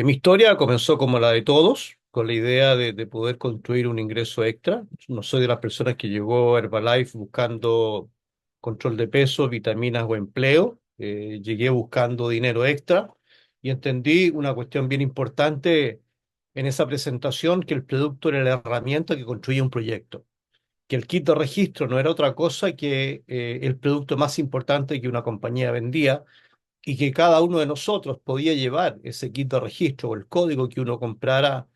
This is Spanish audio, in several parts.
Mi historia comenzó como la de todos, con la idea de poder construir un ingreso extra. No soy de las personas que llegó a Herbalife buscando control de peso, vitaminas o empleo. Llegué buscando dinero extra y entendí una cuestión bien importante en esa presentación, que el producto era la herramienta que construía un proyecto, que el kit de registro no era otra cosa que el producto más importante que una compañía vendía, y que cada uno de nosotros podía llevar ese kit de registro o el código que uno comprara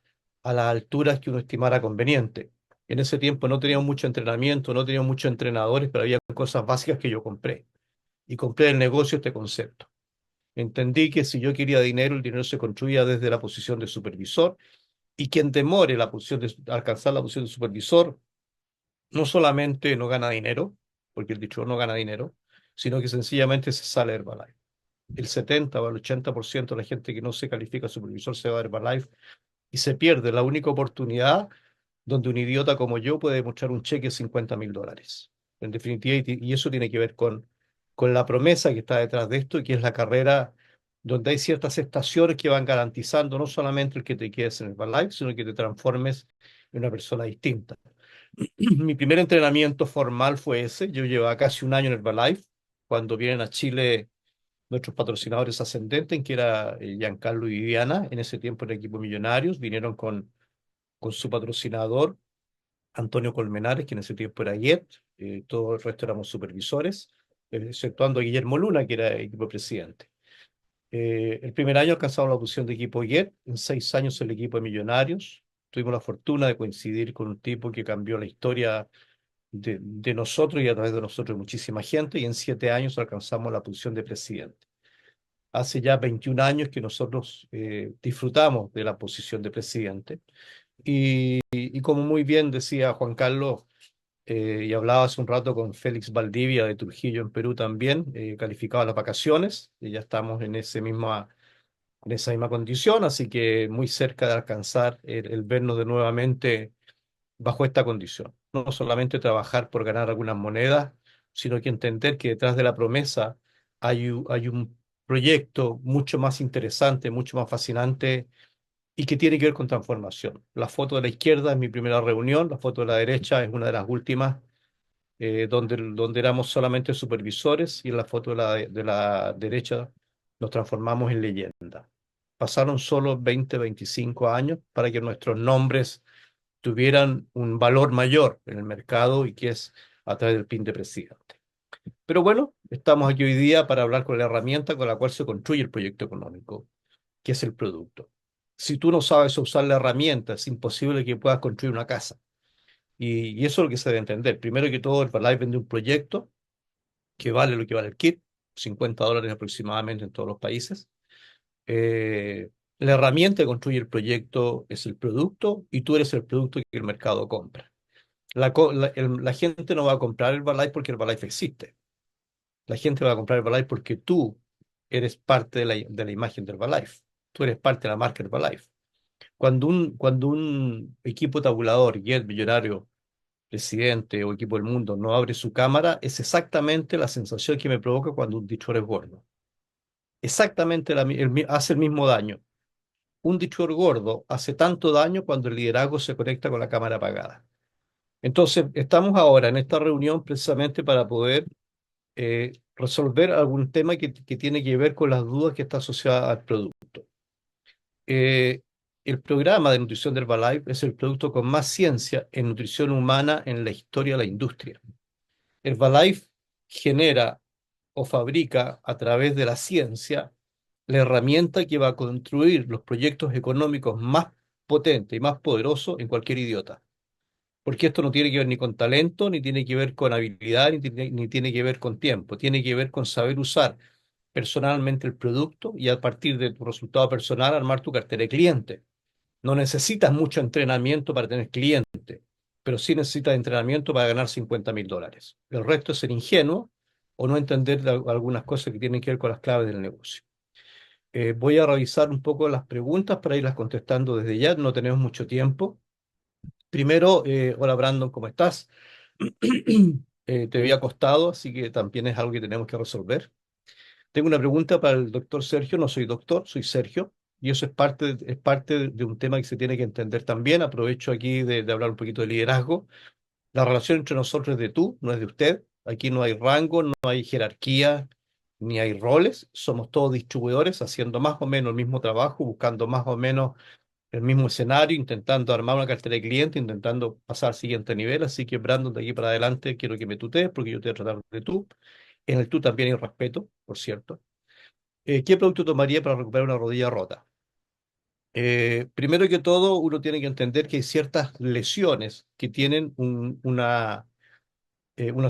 a las alturas que uno estimara conveniente. En ese tiempo no teníamos mucho entrenamiento, no teníamos muchos entrenadores, pero había cosas básicas que yo compré. Y compré el negocio este concepto. Entendí que si yo quería dinero, el dinero se construía desde la posición de supervisor, y quien demore la posición de alcanzar la posición de supervisor no solamente no gana dinero, porque el dicho no gana dinero, sino que sencillamente se sale del Herbalife. El 70 o el 80% de la gente que no se califica supervisor se va a Herbalife y se pierde la única oportunidad donde un idiota como yo puede demostrar un cheque de $50.000. En definitiva, y eso tiene que ver con la promesa que está detrás de esto, y que es la carrera donde hay ciertas estaciones que van garantizando no solamente el que te quedes en Herbalife, sino que te transformes en una persona distinta. Mi primer entrenamiento formal fue ese. Yo llevaba casi un año en Herbalife. Cuando vienen a Chile nuestros patrocinadores ascendentes, que era Giancarlo y Viviana, en ese tiempo en el equipo Millonarios, vinieron con su patrocinador, Antonio Colmenares, que en ese tiempo era YET. Todo el resto éramos supervisores, exceptuando a Guillermo Luna, que era equipo presidente. El primer año alcanzamos la posición de equipo YET, en 6 años el equipo de Millonarios. Tuvimos la fortuna de coincidir con un tipo que cambió la historia de nosotros, y a través de nosotros muchísima gente, y en 7 años alcanzamos la posición de presidente. Hace ya 21 años que nosotros disfrutamos de la posición de presidente. Y como muy bien decía Juan Carlos, y hablaba hace un rato con Félix Valdivia de Trujillo en Perú también, calificaba las vacaciones, y ya estamos en esa misma condición, así que muy cerca de alcanzar el vernos de nuevamente bajo esta condición. No solamente trabajar por ganar algunas monedas, sino que entender que detrás de la promesa hay un proyecto mucho más interesante, mucho más fascinante, y que tiene que ver con transformación. La foto de la izquierda es mi primera reunión, la foto de la derecha es una de las últimas, donde éramos solamente supervisores, y en la foto de la derecha nos transformamos en leyenda. Pasaron solo 20, 25 años para que nuestros nombres tuvieran un valor mayor en el mercado, y que es a través del PIN de presidente. Pero bueno, estamos aquí hoy día para hablar con la herramienta con la cual se construye el proyecto económico, que es el producto. Si tú no sabes usar la herramienta, es imposible que puedas construir una casa. Y eso es lo que se debe entender. Primero que todo, Herbalife vende un proyecto que vale lo que vale el kit, $50 aproximadamente en todos los países. La herramienta que construye el proyecto es el producto, y tú eres el producto que el mercado compra. La gente no va a comprar Herbalife porque Herbalife existe. La gente va a comprar Herbalife porque tú eres parte de la imagen de Herbalife. Tú eres parte de la marca Herbalife. Cuando un equipo tabulador, y el millonario, presidente o equipo del mundo, no abre su cámara, es exactamente la sensación que me provoca cuando un dichor es gordo. Exactamente hace el mismo daño. Un dichor gordo hace tanto daño cuando el liderazgo se conecta con la cámara apagada. Entonces, estamos ahora en esta reunión precisamente para poder resolver algún tema que tiene que ver con las dudas que está asociada al producto. Eh, el programa de nutrición de Herbalife es el producto con más ciencia en nutrición humana en la historia de la industria. Herbalife genera o fabrica a través de la ciencia la herramienta que va a construir los proyectos económicos más potentes y más poderosos en cualquier idiota. Porque esto no tiene que ver ni con talento, ni tiene que ver con habilidad, ni tiene que ver con tiempo. Tiene que ver con saber usar personalmente el producto, y a partir de tu resultado personal armar tu cartera de cliente. No necesitas mucho entrenamiento para tener cliente, pero sí necesitas entrenamiento para ganar $50.000. El resto es ser ingenuo o no entender algunas cosas que tienen que ver con las claves del negocio. Voy a revisar un poco las preguntas para irlas contestando desde ya. No tenemos mucho tiempo. Primero, hola Brandon, ¿cómo estás? Te había acostado, así que también es algo que tenemos que resolver. Tengo una pregunta para el doctor Sergio. No soy doctor, soy Sergio. Y eso es parte de un tema que se tiene que entender también. Aprovecho aquí de hablar un poquito de liderazgo. La relación entre nosotros es de tú, no es de usted. Aquí no hay rango, no hay jerarquía, ni hay roles. Somos todos distribuidores haciendo más o menos el mismo trabajo, buscando más o menos el mismo escenario, intentando armar una cartera de cliente, intentando pasar al siguiente nivel. Así que, Brandon, de aquí para adelante quiero que me tutees porque yo te voy a tratar de tú. En el tú también hay respeto, por cierto. ¿Qué producto tomaría para recuperar una rodilla rota? Primero que todo, uno tiene que entender que hay ciertas lesiones que tienen una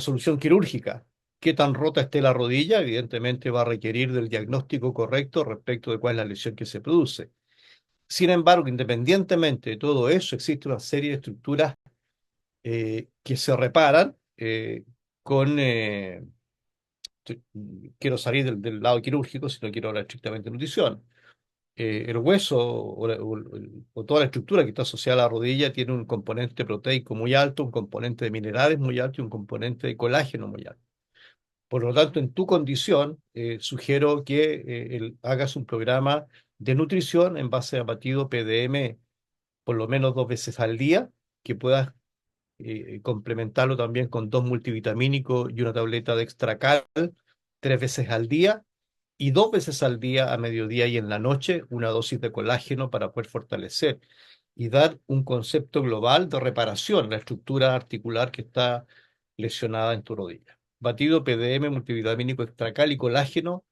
solución quirúrgica. Qué tan rota esté la rodilla, evidentemente va a requerir del diagnóstico correcto respecto de cuál es la lesión que se produce. Sin embargo, independientemente de todo eso, existe una serie de estructuras que se reparan con... quiero salir del lado quirúrgico, si no quiero hablar estrictamente de nutrición. El hueso o toda la estructura que está asociada a la rodilla tiene un componente proteico muy alto, un componente de minerales muy alto y un componente de colágeno muy alto. Por lo tanto, en tu condición, sugiero que hagas un programa de nutrición en base a batido PDM por lo menos 2 veces al día, que puedas complementarlo también con 2 multivitamínicos y una tableta de extracal 3 veces al día y 2 veces al día a mediodía y en la noche una dosis de colágeno para poder fortalecer y dar un concepto global de reparación, la estructura articular que está lesionada en tu rodilla. Batido PDM, multivitamínico extracal y colágeno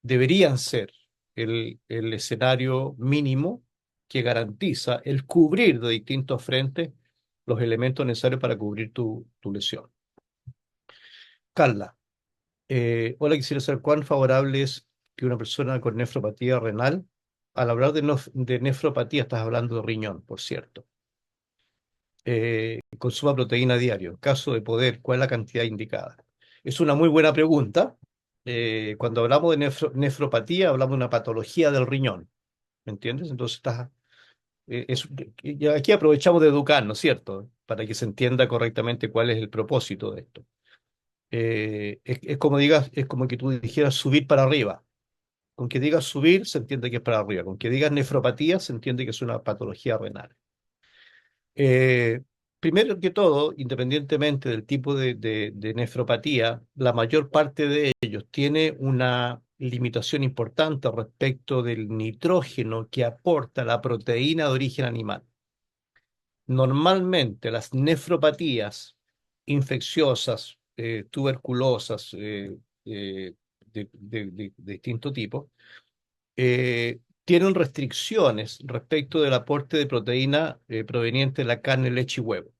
deberían ser el escenario mínimo que garantiza el cubrir de distintos frentes los elementos necesarios para cubrir tu lesión. Carla, hola, quisiera saber cuán favorable es que una persona con nefropatía renal, al hablar de nefropatía, estás hablando de riñón, por cierto, consuma proteína a diario. En caso de poder, ¿cuál es la cantidad indicada? Es una muy buena pregunta. Cuando hablamos de nefropatía, hablamos de una patología del riñón, ¿me entiendes? Entonces, y aquí aprovechamos de educarnos, ¿cierto? Para que se entienda correctamente cuál es el propósito de esto. Es como que tú dijeras subir para arriba. Con que digas subir, se entiende que es para arriba. Con que digas nefropatía, se entiende que es una patología renal. Eh, Primero que todo, independientemente del tipo de nefropatía, la mayor parte de ellos tiene una limitación importante respecto del nitrógeno que aporta la proteína de origen animal. Normalmente las nefropatías infecciosas, tuberculosas, de distinto tipo, tienen restricciones respecto del aporte de proteína proveniente de la carne, leche y huevo.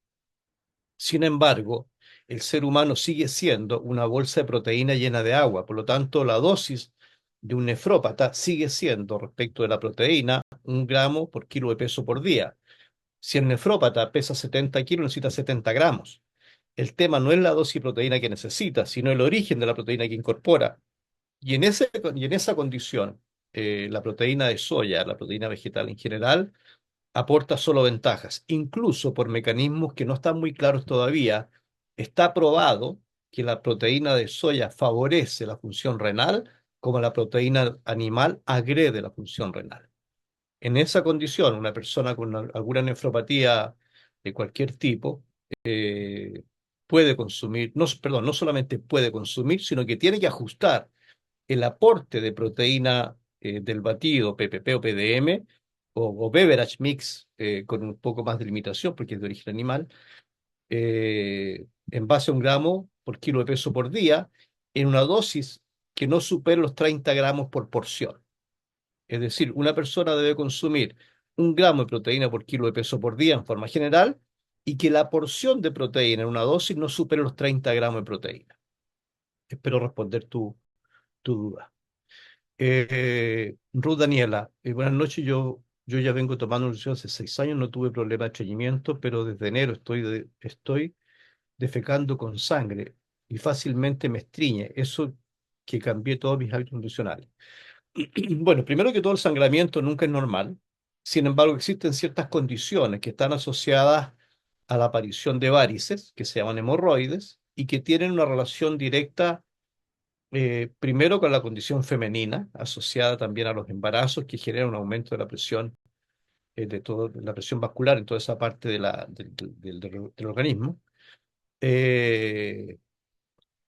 Sin embargo, el ser humano sigue siendo una bolsa de proteína llena de agua, por lo tanto, la dosis de un nefrópata sigue siendo, respecto de la proteína, 1 gramo por kilo de peso por día. Si el nefrópata pesa 70 kilos, necesita 70 gramos. El tema no es la dosis de proteína que necesita, sino el origen de la proteína que incorpora. Y en esa condición, la proteína de soya, la proteína vegetal en general, aporta solo ventajas. Incluso por mecanismos que no están muy claros todavía, está probado que la proteína de soya favorece la función renal, como la proteína animal agrede la función renal. En esa condición, una persona con alguna nefropatía de cualquier tipo eh, puede consumir, no, perdón, no solamente puede consumir, sino que tiene que ajustar el aporte de proteína del batido PPP o PDM o beverage mix con un poco más de limitación porque es de origen animal, en base a 1 gramo por kilo de peso por día, en una dosis que no supere los 30 gramos por porción. Es decir, una persona debe consumir 1 gramo de proteína por kilo de peso por día en forma general y que la porción de proteína en una dosis no supere los 30 gramos de proteína. Espero responder tu duda. Ruth Daniela, buenas noches. Yo ya vengo tomando nutrición hace 6 años, no tuve problema de estreñimiento, pero desde enero estoy defecando con sangre y fácilmente me estriñe. Eso que cambié todos mis hábitos nutricionales. Bueno, primero que todo, el sangramiento nunca es normal. Sin embargo, existen ciertas condiciones que están asociadas a la aparición de varices, que se llaman hemorroides, y que tienen una relación directa primero con la condición femenina, asociada también a los embarazos, que genera un aumento de la presión, de la presión vascular en toda esa parte del organismo. Eh,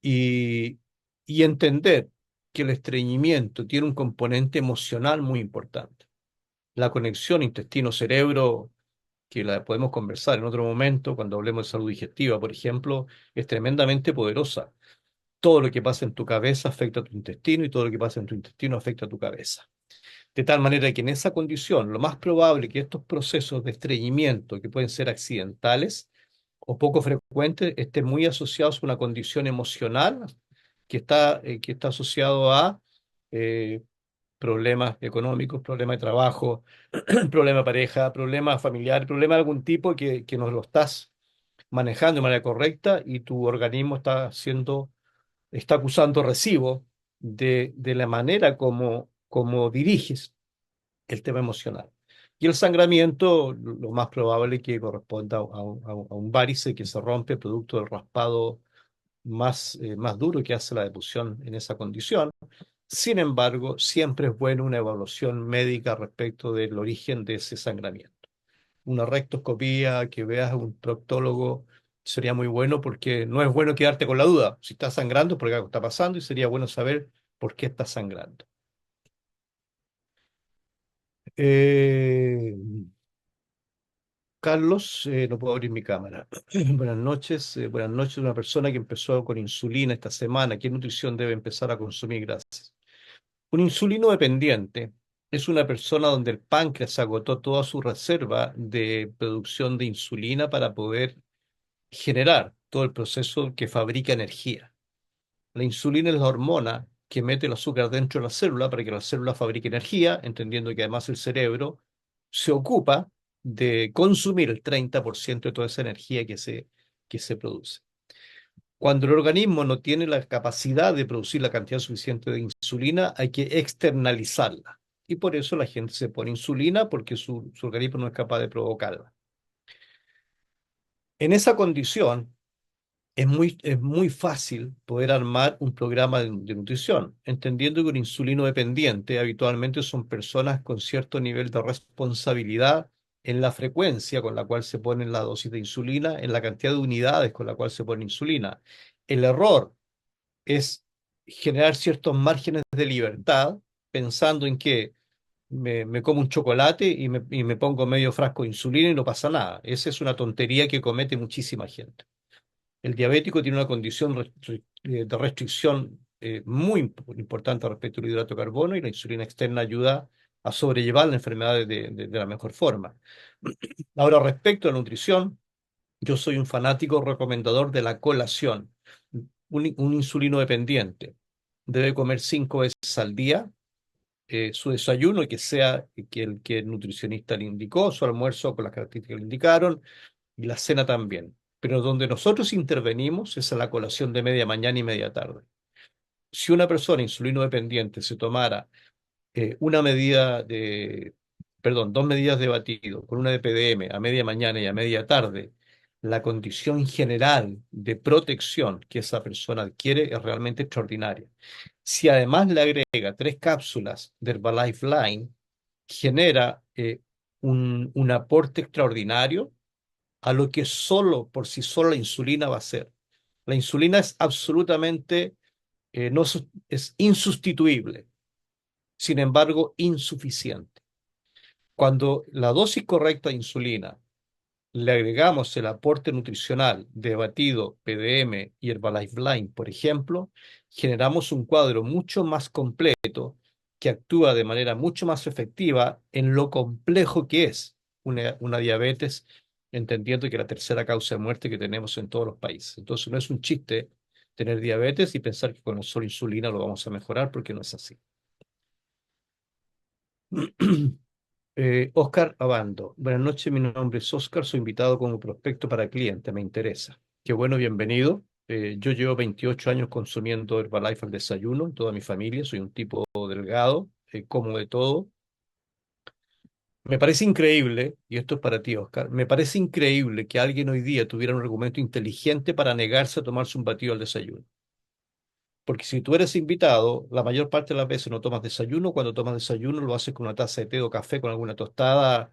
y, y entender que el estreñimiento tiene un componente emocional muy importante. La conexión intestino-cerebro, que la podemos conversar en otro momento, cuando hablemos de salud digestiva, por ejemplo, es tremendamente poderosa. Todo lo que pasa en tu cabeza afecta a tu intestino y todo lo que pasa en tu intestino afecta a tu cabeza. De tal manera que en esa condición, lo más probable es que estos procesos de estreñimiento, que pueden ser accidentales o poco frecuentes, estén muy asociados a una condición emocional que está asociado a eh, problemas económicos, problemas de trabajo, problema de pareja, problema familiar, problema de algún tipo que no lo estás manejando de manera correcta y tu organismo está acusando recibo de la manera como diriges el tema emocional. Y el sangramiento, lo más probable es que corresponda a un várice que se rompe producto del raspado más duro que hace la depusión en esa condición. Sin embargo, siempre es bueno una evaluación médica respecto del origen de ese sangramiento. Una rectoscopía, que veas a un proctólogo, sería muy bueno porque no es bueno quedarte con la duda. Si está sangrando, porque algo está pasando y sería bueno saber por qué está sangrando. Eh, Carlos, no puedo abrir mi cámara. Buenas noches. Buenas noches. Una persona que empezó con insulina esta semana. ¿Qué nutrición debe empezar a consumir? Gracias. Un insulino dependiente es una persona donde el páncreas agotó toda su reserva de producción de insulina para poder generar todo el proceso que fabrica energía. La insulina es la hormona que mete el azúcar dentro de la célula para que la célula fabrique energía, entendiendo que además el cerebro se ocupa de consumir el 30% de toda esa energía que se produce. Cuando el organismo no tiene la capacidad de producir la cantidad suficiente de insulina, hay que externalizarla. Y por eso la gente se pone insulina porque su organismo no es capaz de provocarla. En esa condición, es muy fácil poder armar un programa de nutrición, entendiendo que un insulino dependiente habitualmente son personas con cierto nivel de responsabilidad en la frecuencia con la cual se pone la dosis de insulina, en la cantidad de unidades con la cual se pone insulina. El error es generar ciertos márgenes de libertad pensando en que me como un chocolate y me pongo medio frasco de insulina y no pasa nada. Esa es una tontería que comete muchísima gente. El diabético tiene una condición de restricción muy importante respecto al hidrato de carbono y la insulina externa ayuda a sobrellevar la enfermedad de la mejor forma. Ahora, respecto a la nutrición, yo soy un fanático recomendador de la colación. Un insulino dependiente debe comer 5 veces al día su desayuno, que el nutricionista le indicó, su almuerzo con las características que le indicaron, y la cena también. Pero donde nosotros intervenimos es a la colación de media mañana y media tarde. Si una persona insulino dependiente se tomara una medida de, perdón, 2 medidas de batido con una de PDM a media mañana y a media tarde, la condición general de protección que esa persona adquiere es realmente extraordinaria. Si además le agrega 3 cápsulas de Herbalife Line, genera un aporte extraordinario a lo que solo por sí sola la insulina va a hacer. La insulina es absolutamente, no, es insustituible, sin embargo, insuficiente. Cuando la dosis correcta de insulina le agregamos el aporte nutricional de batido, PDM y Herbalife Line, por ejemplo, generamos un cuadro mucho más completo que actúa de manera mucho más efectiva en lo complejo que es una diabetes, entendiendo que la tercera causa de muerte que tenemos en todos los países. Entonces no es un chiste tener diabetes y pensar que con la sola insulina lo vamos a mejorar, porque no es así. Oscar Abando. Buenas noches, mi nombre es Oscar, soy invitado como prospecto para cliente, me interesa. Qué bueno, bienvenido. Yo llevo 28 años consumiendo Herbalife al desayuno, en toda mi familia, soy un tipo delgado, como de todo. Me parece increíble, y esto es para ti, Oscar, me parece increíble que alguien hoy día tuviera un argumento inteligente para negarse a tomarse un batido al desayuno. Porque si tú eres invitado, la mayor parte de las veces no tomas desayuno. Cuando tomas desayuno lo haces con una taza de té o café, con alguna tostada,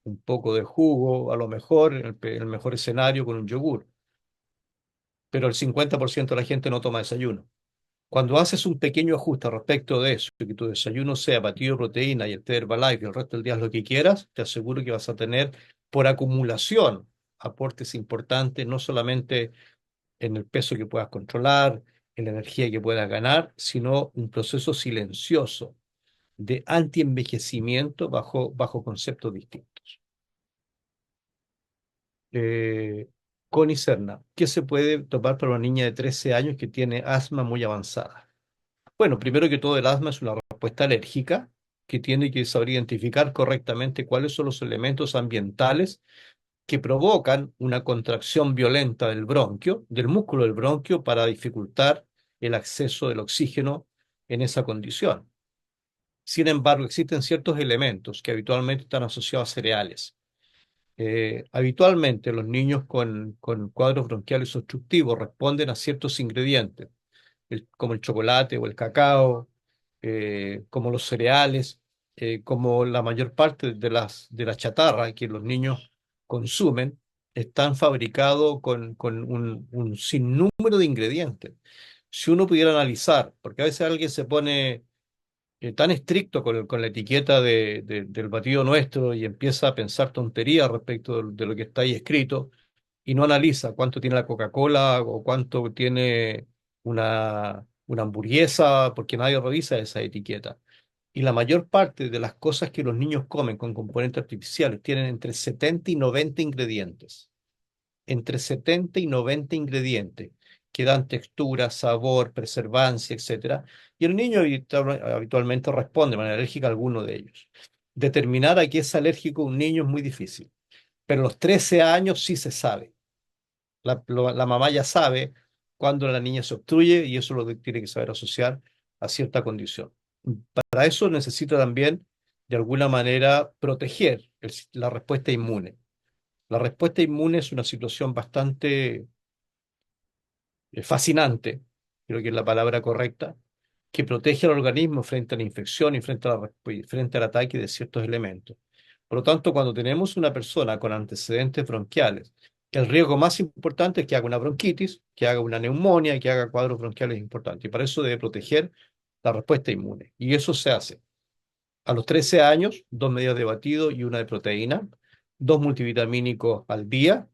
un poco de jugo, a lo mejor, en el mejor escenario, con un yogur. Pero el 50% de la gente no toma desayuno. Cuando haces un pequeño ajuste respecto de eso, que tu desayuno sea batido de proteína y el té Herbalife y el resto del día es lo que quieras, te aseguro que vas a tener por acumulación aportes importantes, no solamente en el peso que puedas controlar, en la energía que puedas ganar, sino un proceso silencioso de antienvejecimiento bajo conceptos distintos. Eh, Connie Serna, ¿qué se puede tomar para una niña de 13 años que tiene asma muy avanzada? Bueno, primero que todo, el asma es una respuesta alérgica que tiene que saber identificar correctamente cuáles son los elementos ambientales que provocan una contracción violenta del bronquio, del músculo del bronquio, para dificultar el acceso del oxígeno en esa condición. Sin embargo, existen ciertos elementos que habitualmente están asociados a cereales. Habitualmente los niños con cuadros bronquiales obstructivos responden a ciertos ingredientes, como el chocolate o el cacao, como los cereales, como la mayor parte de la chatarra que los niños consumen, están fabricados con un sinnúmero de ingredientes. Si uno pudiera analizar, porque a veces alguien se pone tan estricto con la etiqueta del batido nuestro y empieza a pensar tonterías respecto de lo que está ahí escrito, y no analiza cuánto tiene la Coca-Cola o cuánto tiene una hamburguesa, porque nadie revisa esa etiqueta. Y la mayor parte de las cosas que los niños comen con componentes artificiales tienen entre 70 y 90 ingredientes. Entre 70 y 90 ingredientes que dan textura, sabor, preservancia, etcétera. Y el niño habitualmente responde de manera alérgica a alguno de ellos. Determinar a qué es alérgico un niño es muy difícil, pero a los 13 años sí se sabe. La mamá ya sabe cuándo la niña se obstruye y eso lo tiene que saber asociar a cierta condición. Para eso necesita también, de alguna manera, proteger la respuesta inmune. La respuesta inmune es una situación bastante fascinante, creo que es la palabra correcta, que protege al organismo frente a la infección y frente al ataque de ciertos elementos. Por lo tanto, cuando tenemos una persona con antecedentes bronquiales, el riesgo más importante es que haga una bronquitis, que haga una neumonía, que haga cuadros bronquiales importantes. Y para eso debe proteger la respuesta inmune. Y eso se hace a los 13 años, 2 medidas de batido y una de proteína, 2 multivitamínicos al día.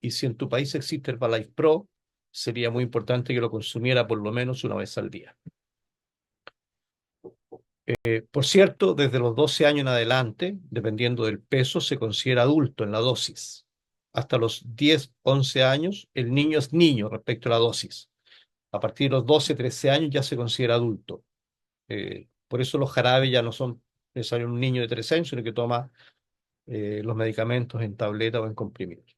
Y si en tu país existe Herbalife Pro, sería muy importante que lo consumiera por lo menos una vez al día. Por cierto, desde los 12 años en adelante, dependiendo del peso, se considera adulto en la dosis. Hasta los 10, 11 años, el niño es niño respecto a la dosis. A partir de los 12, 13 años ya se considera adulto. Por eso los jarabes ya no son necesarios un niño de 13 años, sino que toma los medicamentos en tableta o en comprimidos.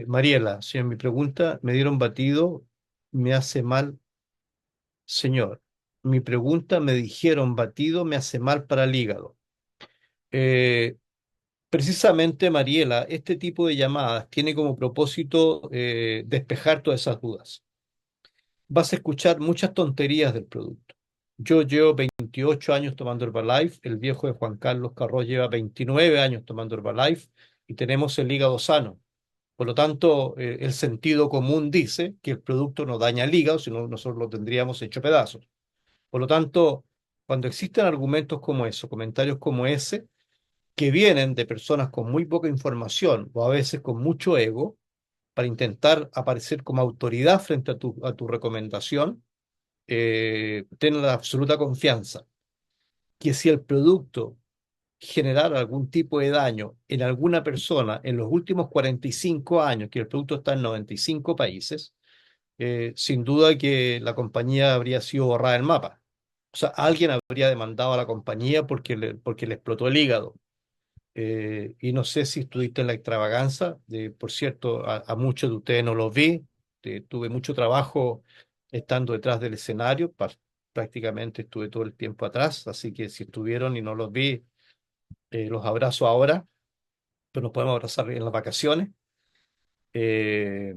Mariela, si en mi pregunta me dieron batido, me hace mal, señor. Mi pregunta me dijeron batido, me hace mal para el hígado. Eh, Precisamente, Mariela, este tipo de llamadas tiene como propósito despejar todas esas dudas. Vas a escuchar muchas tonterías del producto. Yo llevo 28 años tomando Herbalife, el viejo de Juan Carlos Carros lleva 29 años tomando Herbalife y tenemos el hígado sano. Por lo tanto, el sentido común dice que el producto no daña el hígado, sino nosotros lo tendríamos hecho pedazos. Por lo tanto, cuando existen argumentos como eso, comentarios como ese, que vienen de personas con muy poca información o a veces con mucho ego, para intentar aparecer como autoridad frente a tu recomendación, ten la absoluta confianza que si el producto generara algún tipo de daño en alguna persona en los últimos 45 años, que el producto está en 95 países, sin duda que la compañía habría sido borrada del mapa. O sea, alguien habría demandado a la compañía porque le explotó el hígado. Y no sé si estuviste en la extravaganza, por cierto, a muchos de ustedes no los vi, tuve mucho trabajo estando detrás del escenario, prácticamente estuve todo el tiempo atrás, así que si estuvieron y no los vi, los abrazo ahora, pero nos podemos abrazar en las vacaciones. Eh,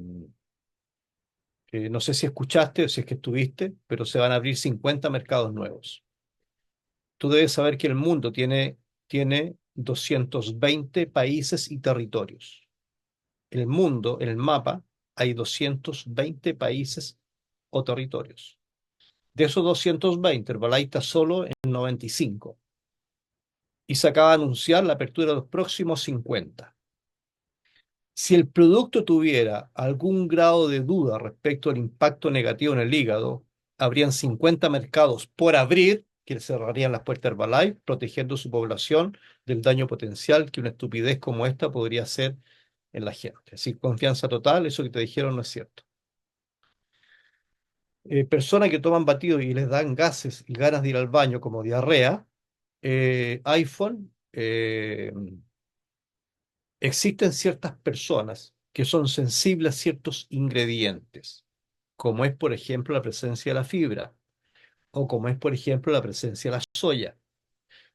No sé si escuchaste o si es que estuviste, pero se van a abrir 50 mercados nuevos. Tú debes saber que el mundo tiene 220 países y territorios. El mundo, en el mapa, hay 220 países o territorios. De esos 220, Herbalife está solo en 95 y se acaba de anunciar la apertura de los próximos 50. Si el producto tuviera algún grado de duda respecto al impacto negativo en el hígado, habrían 50 mercados por abrir que cerrarían las puertas de Herbalife, protegiendo su población del daño potencial que una estupidez como esta podría hacer en la gente. Así, confianza total, eso que te dijeron no es cierto. Personas que toman batido y les dan gases y ganas de ir al baño como diarrea, iPhone, existen ciertas personas que son sensibles a ciertos ingredientes, como es, por ejemplo, la presencia de la fibra, o como es, por ejemplo, la presencia de la soya.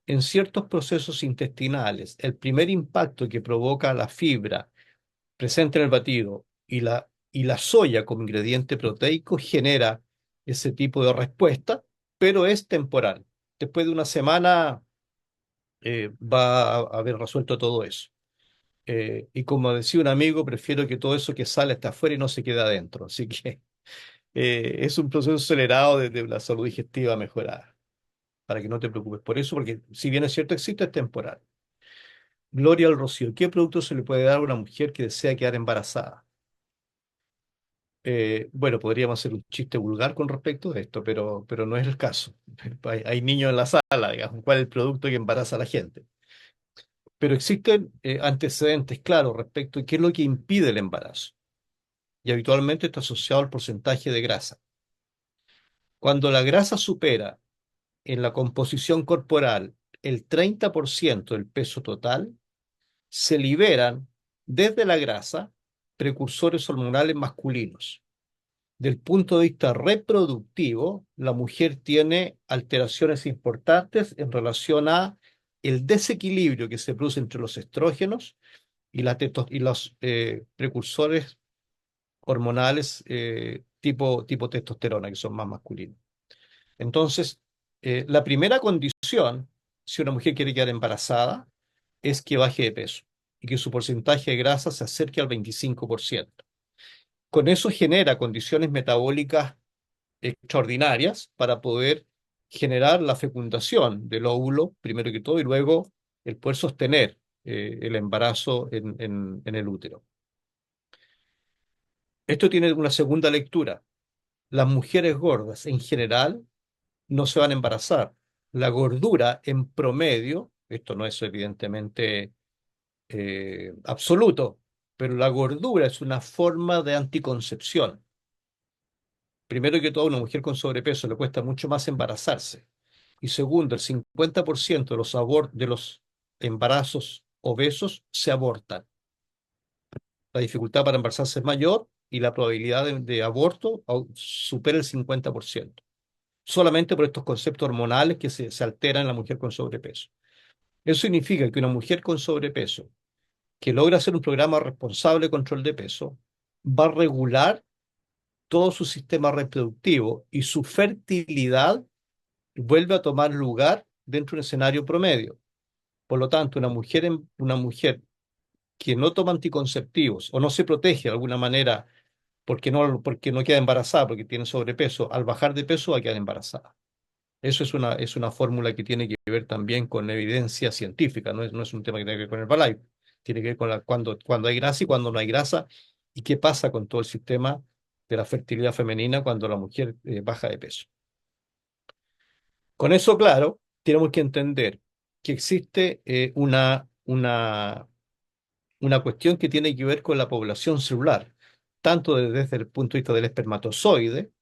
En ciertos procesos intestinales, el primer impacto que provoca la fibra presente en el batido y la soya como ingrediente proteico genera ese tipo de respuesta, pero es temporal. Después de una semana va a haber resuelto todo eso. Y como decía un amigo, prefiero que todo eso que sale hasta afuera y no se quede adentro. Así que es un proceso acelerado de la salud digestiva mejorada, para que no te preocupes por eso, porque si bien es cierto existe, es temporal. Gloria al Rocío, ¿qué producto se le puede dar a una mujer que desea quedar embarazada? Bueno, podríamos hacer un chiste vulgar con respecto a esto, pero no es el caso. Hay niños en la sala, digamos, ¿cuál es el producto que embaraza a la gente? Pero existen antecedentes claros respecto a qué es lo que impide el embarazo. Y habitualmente está asociado al porcentaje de grasa. Cuando la grasa supera en la composición corporal el 30% del peso total, se liberan desde la grasa precursores hormonales masculinos. Del punto de vista reproductivo, la mujer tiene alteraciones importantes en relación a el desequilibrio que se produce entre los estrógenos y los precursores hormonales tipo testosterona, que son más masculinos. Entonces, la primera condición, si una mujer quiere quedar embarazada, es que baje de peso y que su porcentaje de grasa se acerque al 25%. Con eso genera condiciones metabólicas extraordinarias para poder generar la fecundación del óvulo, primero que todo, y luego el poder sostener el embarazo en el útero. Esto tiene una segunda lectura. Las mujeres gordas en general no se van a embarazar. La gordura en promedio, esto no es evidentemente absoluto, pero la gordura es una forma de anticoncepción. Primero que todo, a una mujer con sobrepeso le cuesta mucho más embarazarse. Y segundo, el 50% de los embarazos obesos se abortan. La dificultad para embarazarse es mayor y la probabilidad de aborto supera el 50%. Solamente por estos conceptos hormonales que se alteran en la mujer con sobrepeso. Eso significa que una mujer con sobrepeso que logra hacer un programa responsable de control de peso va a regular todo su sistema reproductivo y su fertilidad vuelve a tomar lugar dentro de un escenario promedio. Por lo tanto, una mujer que no toma anticonceptivos o no se protege de alguna manera porque no queda embarazada, porque tiene sobrepeso, al bajar de peso va a quedar embarazada. Eso es una fórmula que tiene que ver también con evidencia científica, no es un tema que tiene que ver con el Herbalife, tiene que ver con cuando hay grasa y cuando no hay grasa, y qué pasa con todo el sistema de la fertilidad femenina cuando la mujer baja de peso. Con eso claro, tenemos que entender que existe una cuestión que tiene que ver con la población celular, tanto desde el punto de vista del espermatozoide,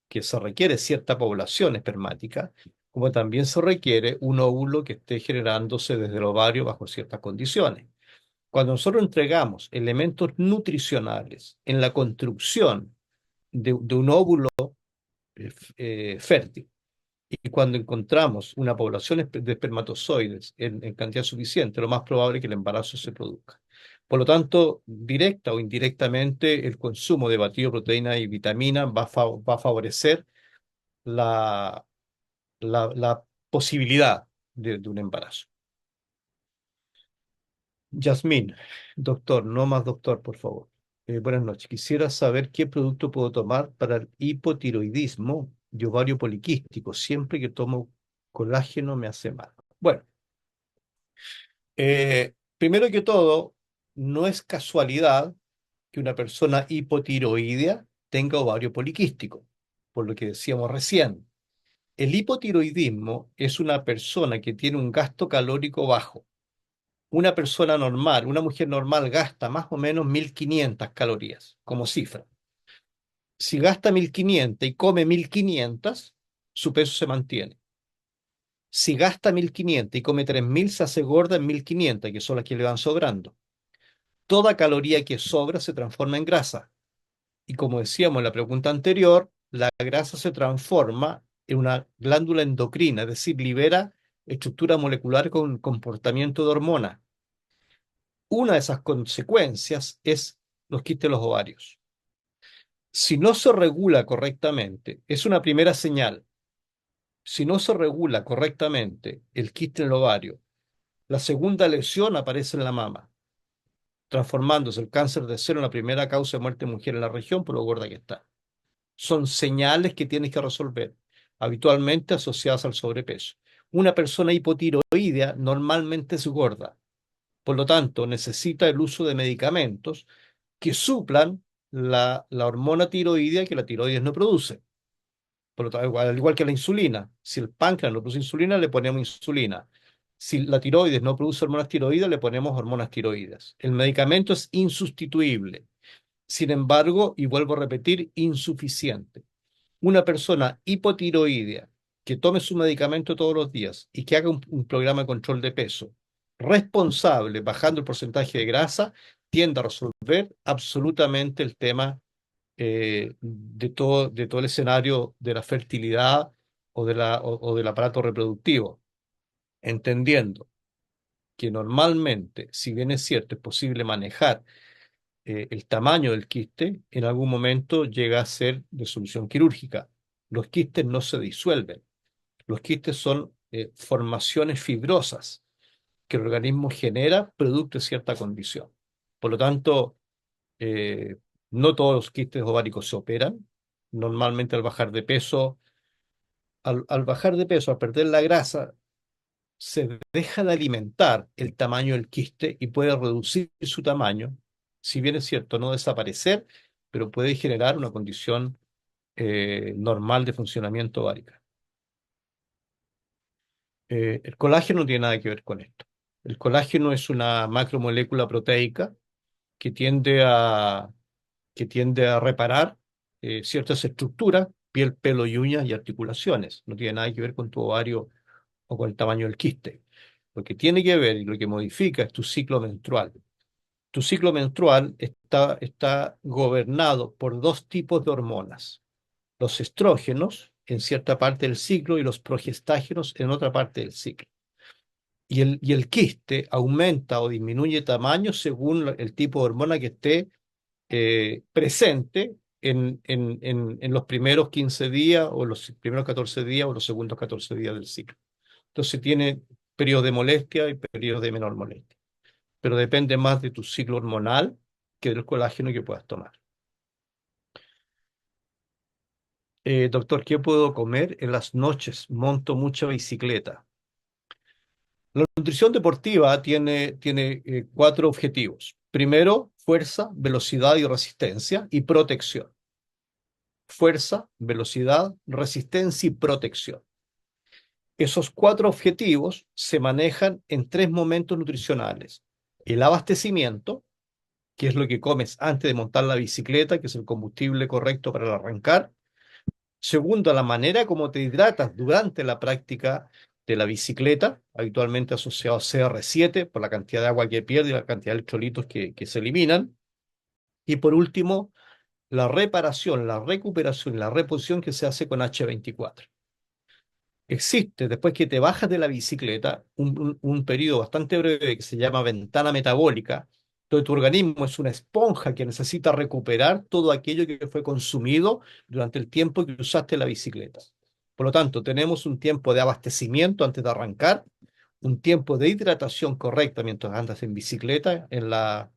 que se requiere cierta población espermática, como también se requiere un óvulo que esté generándose desde el ovario bajo ciertas condiciones. Cuando nosotros entregamos elementos nutricionales en la construcción de un óvulo fértil, y cuando encontramos una población de espermatozoides en cantidad suficiente, lo más probable es que el embarazo se produzca. Por lo tanto, directa o indirectamente, el consumo de batido, proteína y vitamina va a favorecer la, la posibilidad de un embarazo. Yasmín, doctor, no más doctor, por favor. Buenas noches. Quisiera saber qué producto puedo tomar para el hipotiroidismo y ovario poliquístico. Siempre que tomo colágeno me hace mal. Bueno, primero que todo, no es casualidad que una persona hipotiroidea tenga ovario poliquístico, por lo que decíamos recién. El hipotiroidismo es una persona que tiene un gasto calórico bajo. Una persona normal, una mujer normal gasta más o menos 1.500 calorías como cifra. Si gasta 1.500 y come 1.500, su peso se mantiene. Si gasta 1.500 y come 3.000, se hace gorda en 1.500, que son las que le van sobrando. Toda caloría que sobra se transforma en grasa. Y como decíamos en la pregunta anterior, la grasa se transforma en una glándula endocrina, es decir, libera estructura molecular con comportamiento de hormona. Una de esas consecuencias es los quistes de los ovarios. Si no se regula correctamente, es una primera señal. Si no se regula correctamente el quiste en el ovario, la segunda lesión aparece en la mama, transformándose el cáncer de seno en la primera causa de muerte de mujer en la región por lo gorda que está. Son señales que tienes que resolver, habitualmente asociadas al sobrepeso. Una persona hipotiroidea normalmente es gorda, por lo tanto necesita el uso de medicamentos que suplan la hormona tiroidea que la tiroides no produce. Por lo tanto, al igual que la insulina, si el páncreas no produce insulina, le ponemos insulina. Si la tiroides no produce hormonas tiroides, le ponemos hormonas tiroides. El medicamento es insustituible. Sin embargo, y vuelvo a repetir, insuficiente. Una persona hipotiroidea que tome su medicamento todos los días y que haga un programa de control de peso responsable, bajando el porcentaje de grasa, tiende a resolver absolutamente el tema de todo el escenario de la fertilidad o del aparato reproductivo, entendiendo que normalmente, si bien es cierto, es posible manejar el tamaño del quiste, en algún momento llega a ser de solución quirúrgica. Los quistes no se disuelven. Los quistes son formaciones fibrosas que el organismo genera producto de cierta condición. Por lo tanto, eh, no todos los quistes ováricos se operan. Normalmente al bajar de peso, al perder la grasa, se deja de alimentar el tamaño del quiste y puede reducir su tamaño, si bien es cierto, no desaparecer, pero puede generar una condición normal de funcionamiento ovárica. El colágeno no tiene nada que ver con esto. El colágeno es una macromolécula proteica que que tiende a reparar ciertas estructuras, piel, pelo y uñas y articulaciones. No tiene nada que ver con tu ovario o con el tamaño del quiste. Lo que tiene que ver y lo que modifica es tu ciclo menstrual. Tu ciclo menstrual está gobernado por dos tipos de hormonas: los estrógenos en cierta parte del ciclo y los progestágenos en otra parte del ciclo. Y el quiste aumenta o disminuye tamaño según el tipo de hormona que esté presente en los primeros 15 días o los primeros 14 días o los segundos 14 días del ciclo. Entonces tiene periodos de molestia y periodos de menor molestia, pero depende más de tu ciclo hormonal que del colágeno que puedas tomar. Doctor, ¿qué puedo comer en las noches? Monto mucha bicicleta. La nutrición deportiva tiene cuatro objetivos. Primero, fuerza, velocidad y resistencia y protección. Fuerza, velocidad, resistencia y protección. Esos cuatro objetivos se manejan en tres momentos nutricionales: el abastecimiento, que es lo que comes antes de montar la bicicleta, que es el combustible correcto para el arrancar. Segundo, la manera como te hidratas durante la práctica de la bicicleta, habitualmente asociado a CR7 por la cantidad de agua que pierde y la cantidad de electrolitos que se eliminan. Y por último, la reparación, la recuperación y la reposición que se hace con H24. Existe, después que te bajas de la bicicleta, un periodo bastante breve que se llama ventana metabólica, Entonces, tu organismo es una esponja que necesita recuperar todo aquello que fue consumido durante el tiempo que usaste la bicicleta. Por lo tanto, tenemos un tiempo de abastecimiento antes de arrancar, un tiempo de hidratación correcta mientras andas en bicicleta, en la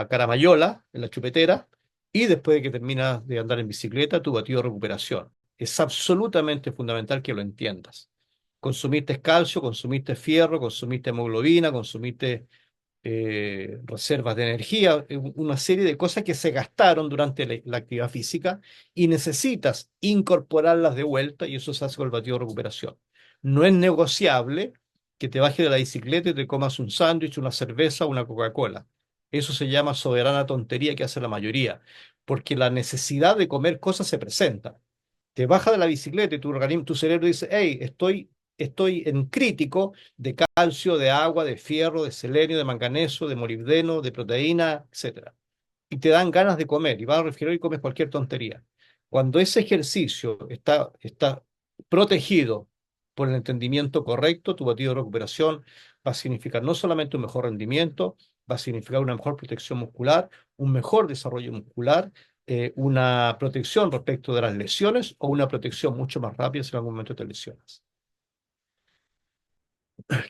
caramayola, en la chupetera, y después de que terminas de andar en bicicleta, tu batido de recuperación. Es absolutamente fundamental que lo entiendas. Consumiste calcio, consumiste fierro, consumiste hemoglobina, consumiste reservas de energía, una serie de cosas que se gastaron durante la actividad física y necesitas incorporarlas de vuelta y eso se hace con el batido de recuperación. No es negociable que te bajes de la bicicleta y te comas un sándwich, una cerveza o una Coca-Cola. Eso se llama soberana tontería que hace la mayoría, porque la necesidad de comer cosas se presenta. Te bajas de la bicicleta y tu organismo, tu cerebro dice, hey, estoy en crítico de calcio, de agua, de fierro, de selenio, de manganeso, de molibdeno, de proteína, etcétera. Y te dan ganas de comer y vas al refrigerador y comes cualquier tontería. Cuando ese ejercicio está protegido por el entendimiento correcto, tu batido de recuperación va a significar no solamente un mejor rendimiento, va a significar una mejor protección muscular, un mejor desarrollo muscular, una protección respecto de las lesiones o una protección mucho más rápida si en algún momento te lesionas.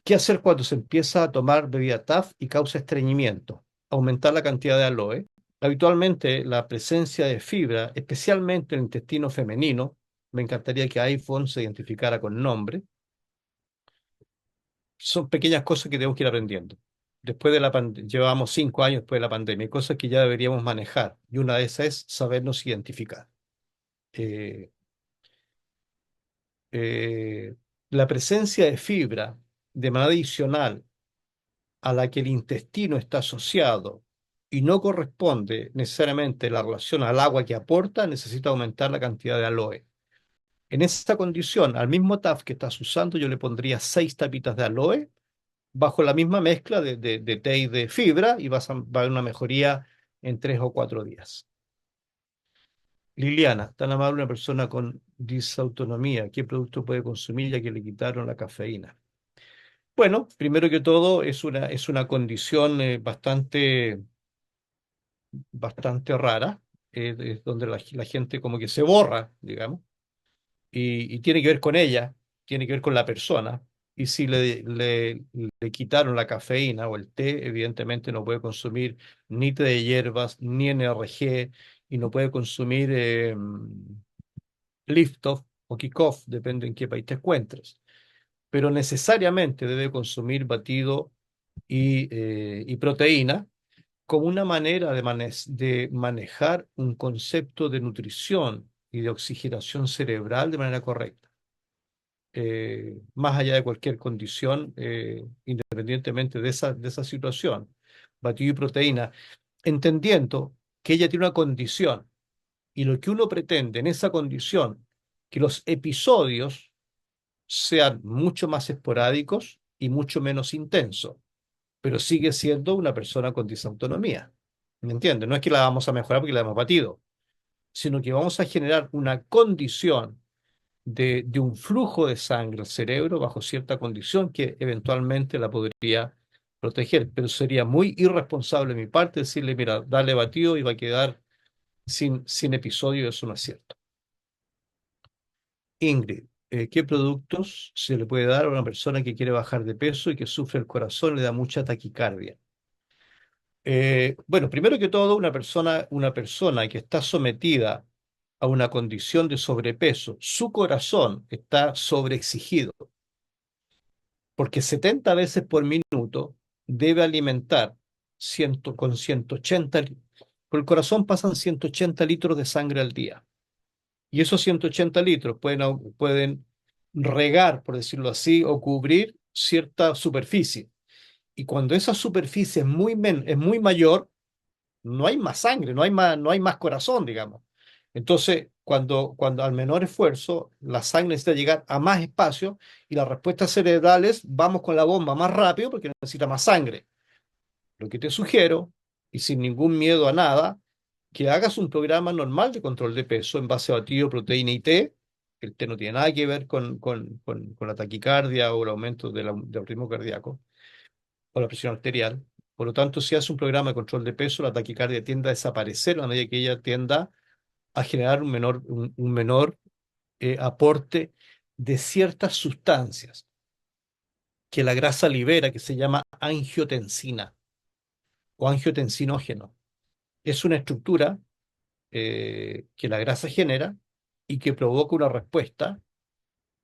¿Qué hacer cuando se empieza a tomar bebida TAF y causa estreñimiento? Aumentar la cantidad de aloe. Habitualmente la presencia de fibra, especialmente en el intestino femenino, me encantaría que iPhone se identificara con nombre, son pequeñas cosas que tenemos que ir aprendiendo. Después de la llevamos 5 años después de la pandemia, hay cosas que ya deberíamos manejar y una de esas es sabernos identificar. Eh, eh, la presencia de fibra de manera adicional a la que el intestino está asociado y no corresponde necesariamente la relación al agua que aporta, necesita aumentar la cantidad de aloe. En esta condición, al mismo TAF que estás usando, yo le pondría 6 tapitas de aloe bajo la misma mezcla de té y de fibra y va a haber una mejoría en 3 o 4 días. Liliana, tan amable una persona con disautonomía, ¿qué producto puede consumir ya que le quitaron la cafeína? Bueno, primero que todo es una condición bastante rara, es donde la gente como que se borra, digamos, y tiene que ver con ella, tiene que ver con la persona. Y si le quitaron la cafeína o el té, evidentemente no puede consumir ni té de hierbas, ni NRG, y no puede consumir Liftoff o Kickoff, depende en qué país te encuentres. Pero necesariamente debe consumir batido y proteína como una manera de manejar un concepto de nutrición y de oxigenación cerebral de manera correcta, más allá de cualquier condición, independientemente de esa situación. Batido y proteína, entendiendo que ella tiene una condición y lo que uno pretende en esa condición, que los episodios sean mucho más esporádicos y mucho menos intensos, pero sigue siendo una persona con disautonomía. ¿Me entiendes? No es que la vamos a mejorar porque la hemos batido, sino que vamos a generar una condición de un flujo de sangre al cerebro bajo cierta condición que eventualmente la podría proteger. Pero sería muy irresponsable de mi parte decirle, mira, dale batido y va a quedar sin episodio, eso no es cierto. Ingrid, ¿qué productos se le puede dar a una persona que quiere bajar de peso y que sufre el corazón y le da mucha taquicardia? Bueno, primero que todo, una persona que está sometida a una condición de sobrepeso, su corazón está sobreexigido, porque 70 veces por minuto debe alimentar con 180 por el corazón pasan 180 litros de sangre al día. Y esos 180 litros pueden regar, por decirlo así, o cubrir cierta superficie. Y cuando esa superficie es muy mayor, no hay más sangre, no hay más corazón, digamos. Entonces, cuando al menor esfuerzo, la sangre necesita llegar a más espacio y las respuestas cerebrales, vamos con la bomba más rápido porque necesita más sangre. Lo que te sugiero, y sin ningún miedo a nada, que hagas un programa normal de control de peso en base a batido, proteína y té. El té no tiene nada que ver con la taquicardia o el aumento del ritmo cardíaco o la presión arterial. Por lo tanto, si hace un programa de control de peso, la taquicardia tiende a desaparecer a medida que ella tienda a generar un menor aporte de ciertas sustancias que la grasa libera, que se llama angiotensina o angiotensinógeno. Es una estructura que la grasa genera y que provoca una respuesta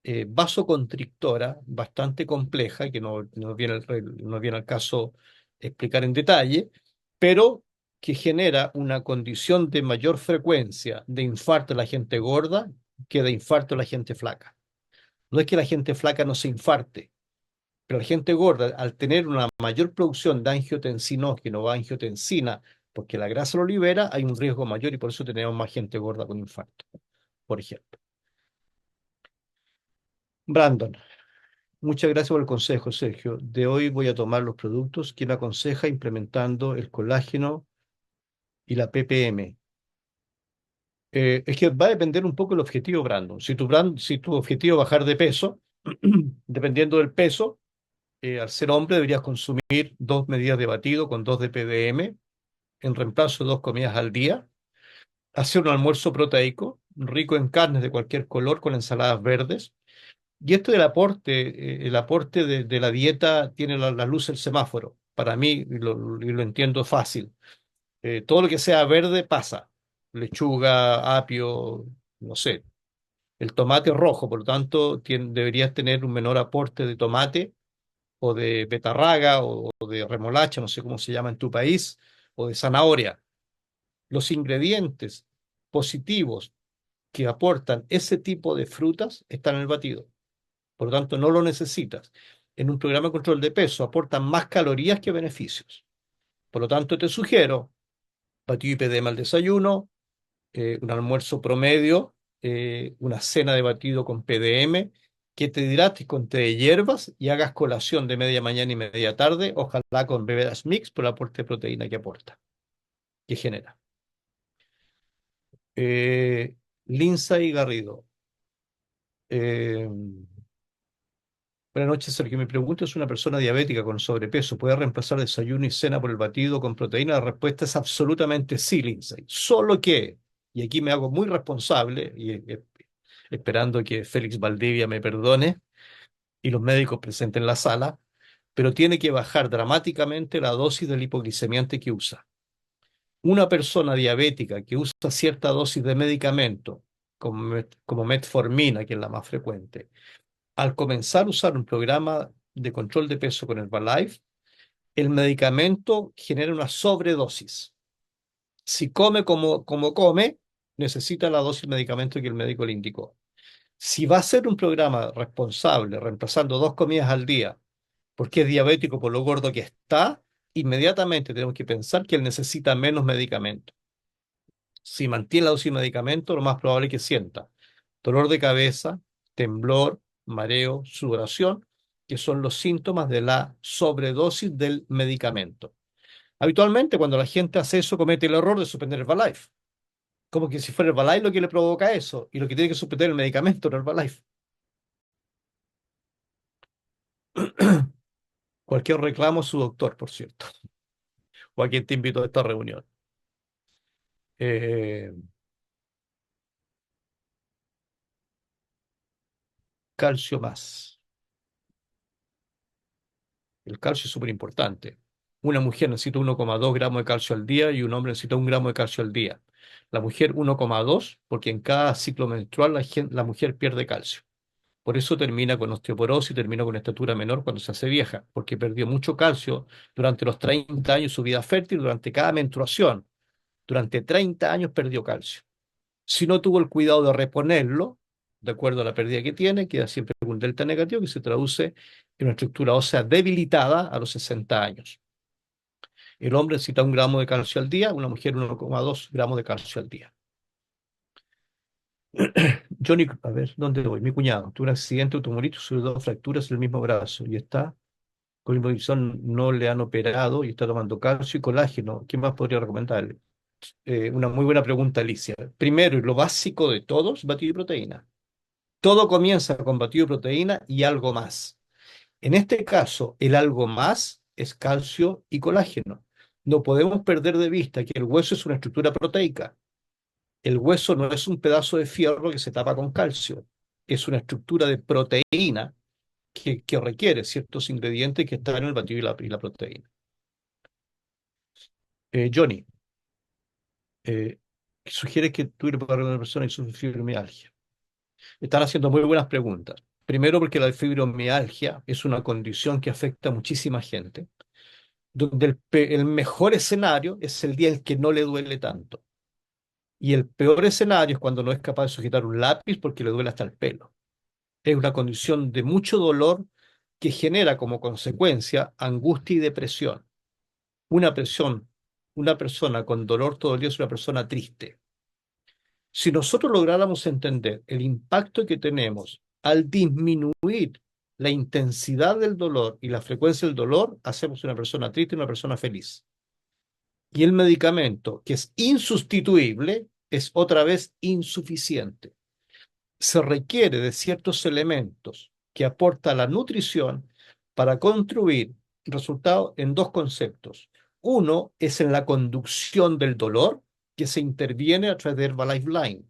vasoconstrictora bastante compleja, que no viene al caso explicar en detalle, pero que genera una condición de mayor frecuencia de infarto en la gente gorda que de infarto en la gente flaca. No es que la gente flaca no se infarte, pero la gente gorda, al tener una mayor producción de angiotensinógeno o angiotensina, porque la grasa lo libera, hay un riesgo mayor y por eso tenemos más gente gorda con infarto, por ejemplo. Brandon, muchas gracias por el consejo, Sergio. De hoy voy a tomar los productos que me aconseja implementando el colágeno y la ppm. Es que va a depender un poco del objetivo, Brandon. Si tu objetivo es bajar de peso, dependiendo del peso, al ser hombre deberías consumir 2 medidas de batido con 2 de ppm en reemplazo de 2 comidas al día. Hacer un almuerzo proteico, rico en carnes de cualquier color con ensaladas verdes. Y esto del aporte, el aporte de la dieta tiene la luz del semáforo. Para mí, y lo entiendo fácil. Todo lo que sea verde pasa. Lechuga, apio, no sé. El tomate rojo, por lo tanto, deberías tener un menor aporte de tomate o de betarraga o de remolacha, no sé cómo se llama en tu país, o de zanahoria. Los ingredientes positivos que aportan ese tipo de frutas están en el batido. Por lo tanto, no lo necesitas. En un programa de control de peso aportan más calorías que beneficios. Por lo tanto, te sugiero batido y PDM al desayuno, un almuerzo promedio, una cena de batido con PDM, que te hidrates con té de hierbas y hagas colación de media mañana y media tarde, ojalá con bebidas mix por el aporte de proteína que aporta, que genera. Lindsay Garrido. Eh, Buenas noches, Sergio. Mi pregunta es: una persona diabética con sobrepeso, ¿puede reemplazar desayuno y cena por el batido con proteína? La respuesta es absolutamente sí, Lindsay. Solo que, y aquí me hago muy responsable, esperando que Félix Valdivia me perdone y los médicos presentes en la sala, pero tiene que bajar dramáticamente la dosis del hipoglicemiante que usa. Una persona diabética que usa cierta dosis de medicamento, como metformina, que es la más frecuente, al comenzar a usar un programa de control de peso con Herbalife, el medicamento genera una sobredosis. Si come como come, necesita la dosis de medicamento que el médico le indicó. Si va a ser un programa responsable, reemplazando 2 comidas al día, porque es diabético por lo gordo que está, inmediatamente tenemos que pensar que él necesita menos medicamento. Si mantiene la dosis de medicamento, lo más probable es que sienta dolor de cabeza, temblor, mareo, sudoración, que son los síntomas de la sobredosis del medicamento. Habitualmente, cuando la gente hace eso, comete el error de suspender Herbalife. Como que si fuera Herbalife lo que le provoca eso, y lo que tiene que suspender el medicamento no Herbalife. Cualquier reclamo, su doctor, por cierto, o a quien te invitó a esta reunión. Eh, Calcio más. El calcio es súper importante. Una mujer necesita 1,2 gramos de calcio al día y un hombre necesita 1 gramo de calcio al día. La mujer 1,2 porque en cada ciclo menstrual la mujer pierde calcio. Por eso termina con osteoporosis y termina con estatura menor cuando se hace vieja, porque perdió mucho calcio durante los 30 años de su vida fértil, durante cada menstruación. Durante 30 años perdió calcio. Si no tuvo el cuidado de reponerlo, de acuerdo a la pérdida que tiene, queda siempre con un delta negativo que se traduce en una estructura ósea debilitada a los 60 años. El hombre necesita 1 gramo de calcio al día, una mujer 1,2 gramos de calcio al día. Johnny, a ver, ¿dónde voy? Mi cuñado tuvo un accidente automovilístico, sufrió 2 fracturas en el mismo brazo y está con inmovilización, no le han operado y está tomando calcio y colágeno. ¿Qué más podría recomendarle? Una muy buena pregunta, Alicia. Primero, y lo básico de todos, batido de proteína. Todo comienza con batido de proteína y algo más. En este caso, el algo más es calcio y colágeno. No podemos perder de vista que el hueso es una estructura proteica. El hueso no es un pedazo de fierro que se tapa con calcio, es una estructura de proteína que requiere ciertos ingredientes que están en el batido y la proteína. Johnny, eh, sugiere que tú eres para una persona que sufre fibromialgia. Están haciendo muy buenas preguntas. Primero, porque la fibromialgia es una condición que afecta a muchísima gente, donde el mejor escenario es el día en que no le duele tanto. Y el peor escenario es cuando no es capaz de sujetar un lápiz porque le duele hasta el pelo. Es una condición de mucho dolor que genera como consecuencia angustia y depresión. Una presión, una persona con dolor todo el día es una persona triste. Si nosotros lográramos entender el impacto que tenemos al disminuir la intensidad del dolor y la frecuencia del dolor, hacemos una persona triste y una persona feliz. Y el medicamento, que es insustituible, es otra vez insuficiente. Se requiere de ciertos elementos que aporta la nutrición para construir resultados en dos conceptos. Uno es en la conducción del dolor, que se interviene a través de Herbalife Line.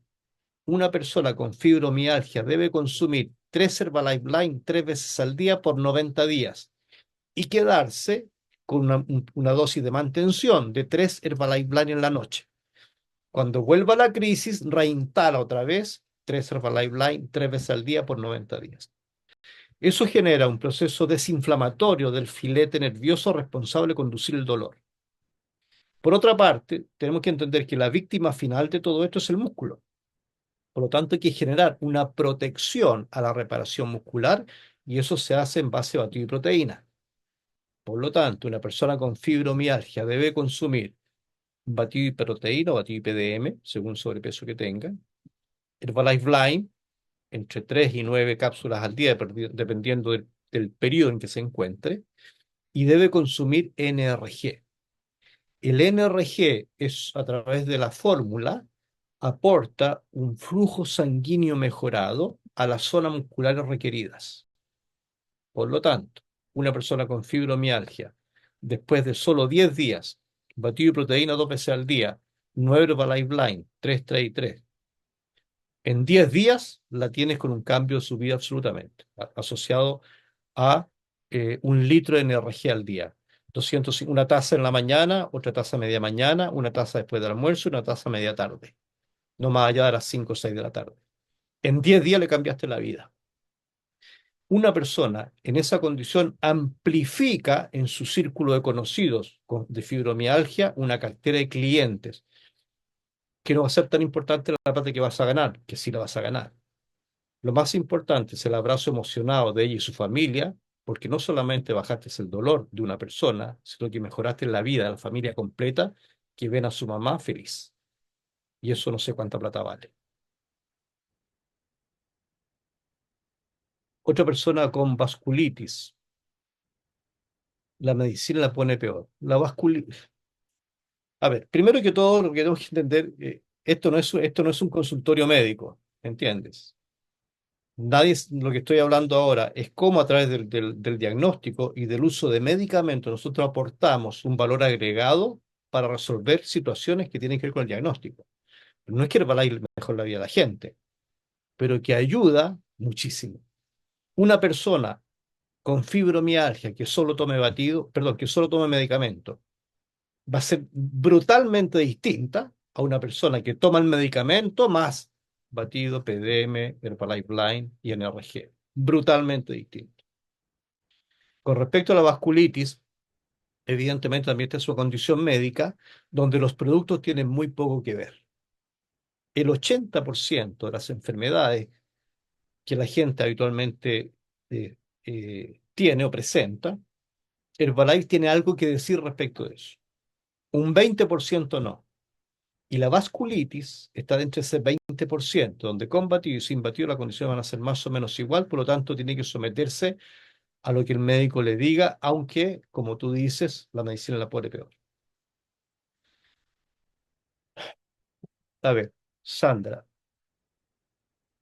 Una persona con fibromialgia debe consumir 3 Herbalife Line 3 veces al día por 90 días y quedarse con una dosis de mantención de 3 Herbalife Line en la noche. Cuando vuelva la crisis, reinstala otra vez 3 Herbalife Line 3 veces al día por 90 días. Eso genera un proceso desinflamatorio del filete nervioso responsable de conducir el dolor. Por otra parte, tenemos que entender que la víctima final de todo esto es el músculo. Por lo tanto, hay que generar una protección a la reparación muscular y eso se hace en base a batido y proteína. Por lo tanto, una persona con fibromialgia debe consumir batido y proteína o batido y PDM, según el sobrepeso que tenga. Herbalife Line, entre 3 y 9 cápsulas al día, dependiendo del periodo en que se encuentre. Y debe consumir NRG. El NRG es a través de la fórmula, aporta un flujo sanguíneo mejorado a las zonas musculares requeridas. Por lo tanto, una persona con fibromialgia, después de solo 10 días, batido de proteína 2 veces al día, 9 Herbalife Line, 3, 3 y 3. En 10 días la tienes con un cambio de su vida absolutamente, asociado a 1 litro de energía al día. Una taza en la mañana, otra taza a media mañana, una taza después del almuerzo y una taza a media tarde. No más allá de las 5 o 6 de la tarde. En 10 días le cambiaste la vida. Una persona en esa condición amplifica en su círculo de conocidos de fibromialgia una cartera de clientes que no va a ser tan importante la parte que vas a ganar, que sí la vas a ganar. Lo más importante es el abrazo emocionado de ella y su familia, porque no solamente bajaste el dolor de una persona, sino que mejoraste la vida de la familia completa que ven a su mamá feliz. Y eso no sé cuánta plata vale. Otra persona con vasculitis, la medicina la pone peor. La vasculitis. A ver, primero que todo, lo que tenemos que entender, esto no es un consultorio médico, ¿entiendes? Lo que estoy hablando ahora es cómo a través del diagnóstico y del uso de medicamentos nosotros aportamos un valor agregado para resolver situaciones que tienen que ver con el diagnóstico. No es que va a ir mejor la vida de la gente, pero que ayuda muchísimo. Una persona con fibromialgia que solo tome batido, perdón, que solo tome medicamento, va a ser brutalmente distinta a una persona que toma el medicamento más batido, PDM, Herbalife Line y NRG. Brutalmente distinto. Con respecto a la vasculitis, evidentemente también esta es su condición médica, donde los productos tienen muy poco que ver. El 80% de las enfermedades que la gente habitualmente tiene o presenta, Herbalife tiene algo que decir respecto de eso. Un 20% no. Y la vasculitis está dentro de ese 20%, donde con batido y sin batido la condición van a ser más o menos igual, por lo tanto tiene que someterse a lo que el médico le diga, aunque, como tú dices, la medicina la pone peor. A ver, Sandra,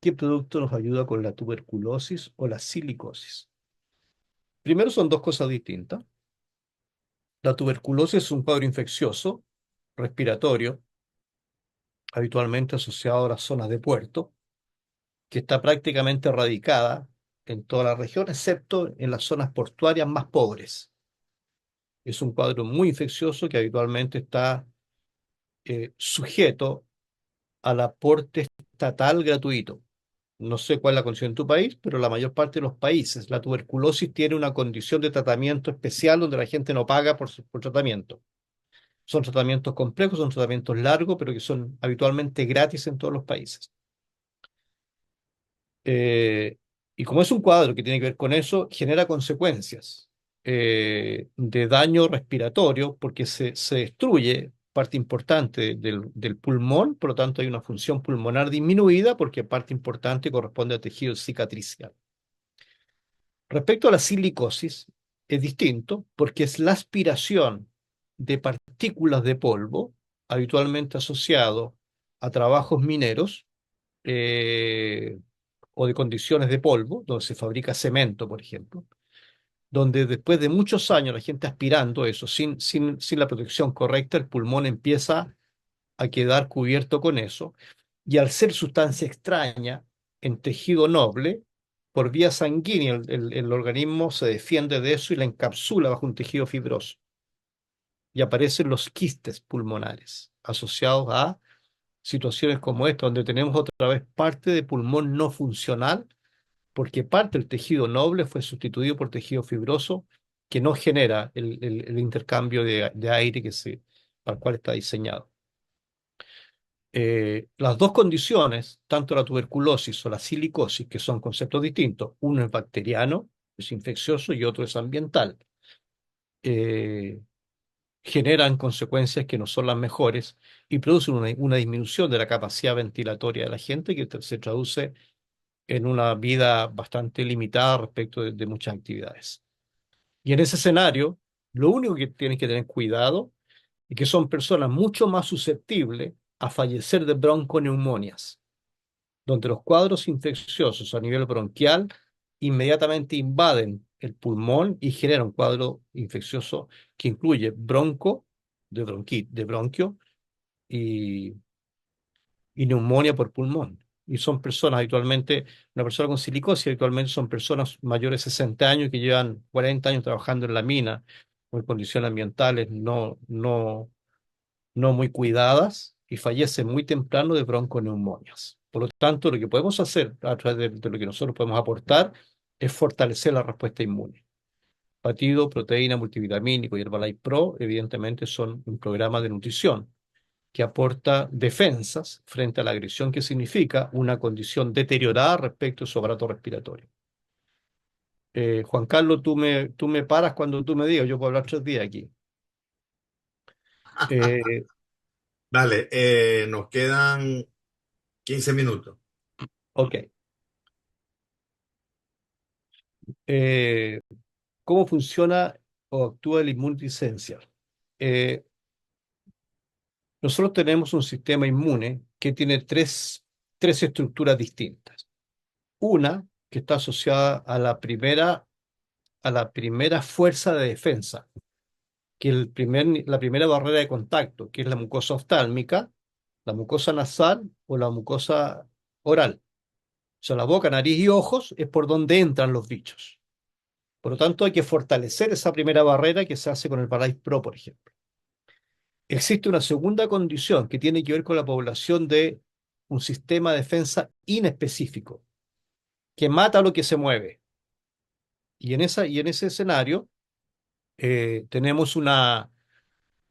¿qué producto nos ayuda con la tuberculosis o la silicosis? Primero son dos cosas distintas. La tuberculosis es un cuadro infeccioso respiratorio, habitualmente asociado a las zonas de puerto, que está prácticamente erradicada en toda la región, excepto en las zonas portuarias más pobres. Es un cuadro muy infeccioso que habitualmente está sujeto al aporte estatal gratuito. No sé cuál es la condición en tu país, pero la mayor parte de los países, la tuberculosis tiene una condición de tratamiento especial donde la gente no paga por tratamiento. Son tratamientos complejos, son tratamientos largos, pero que son habitualmente gratis en todos los países. Eh, y como es un cuadro que tiene que ver con eso, genera consecuencias de daño respiratorio porque se destruye parte importante del pulmón, por lo tanto hay una función pulmonar disminuida porque parte importante corresponde al tejido cicatricial. Respecto a la silicosis, es distinto porque es la aspiración de partículas de polvo, habitualmente asociado a trabajos mineros, eh, o de condiciones de polvo, donde se fabrica cemento, por ejemplo, donde después de muchos años la gente aspirando eso, sin la protección correcta, el pulmón empieza a quedar cubierto con eso, y al ser sustancia extraña en tejido noble, por vía sanguínea el organismo se defiende de eso y la encapsula bajo un tejido fibroso. Y aparecen los quistes pulmonares asociados a situaciones como esta, donde tenemos otra vez parte de pulmón no funcional, porque parte del tejido noble fue sustituido por tejido fibroso que no genera el intercambio de aire para el cual está diseñado. Las dos condiciones, tanto la tuberculosis o la silicosis, que son conceptos distintos, uno es bacteriano, es infeccioso, y otro es ambiental, eh, generan consecuencias que no son las mejores y producen una disminución de la capacidad ventilatoria de la gente que se traduce en una vida bastante limitada respecto de muchas actividades. Y en ese escenario, lo único que tienes que tener cuidado es que son personas mucho más susceptibles a fallecer de bronconeumonias, donde los cuadros infecciosos a nivel bronquial inmediatamente invaden el pulmón y generan un cuadro infeccioso que incluye de bronquio y, y neumonía por pulmón. Y son personas habitualmente, una persona con silicosis habitualmente son personas mayores de 60 años que llevan 40 años trabajando en la mina o en condiciones ambientales no muy cuidadas y fallecen muy temprano de bronconeumonias. Por lo tanto, lo que podemos hacer a través de lo que nosotros podemos aportar es fortalecer la respuesta inmune. Batido, proteína, multivitamínico y Herbalife Pro, evidentemente, son un programa de nutrición que aporta defensas frente a la agresión que significa una condición deteriorada respecto a su aparato respiratorio. Juan Carlos, tú me paras cuando tú me digas, yo puedo hablar 3 días aquí. Eh, Vale, nos quedan 15 minutos. ok. Eh, ¿Cómo funciona o actúa la inmunodeficiencia? Eh, Nosotros tenemos un sistema inmune que tiene tres estructuras distintas. Una que está asociada a la primera fuerza de defensa, que la primera barrera de contacto, que es la mucosa oftálmica, la mucosa nasal o la mucosa oral. O sea, la boca, nariz y ojos es por donde entran los bichos. Por lo tanto, hay que fortalecer esa primera barrera que se hace con el Paráis Pro, por ejemplo. Existe una segunda condición que tiene que ver con la población de un sistema de defensa inespecífico, que mata lo que se mueve. Y en ese escenario tenemos una,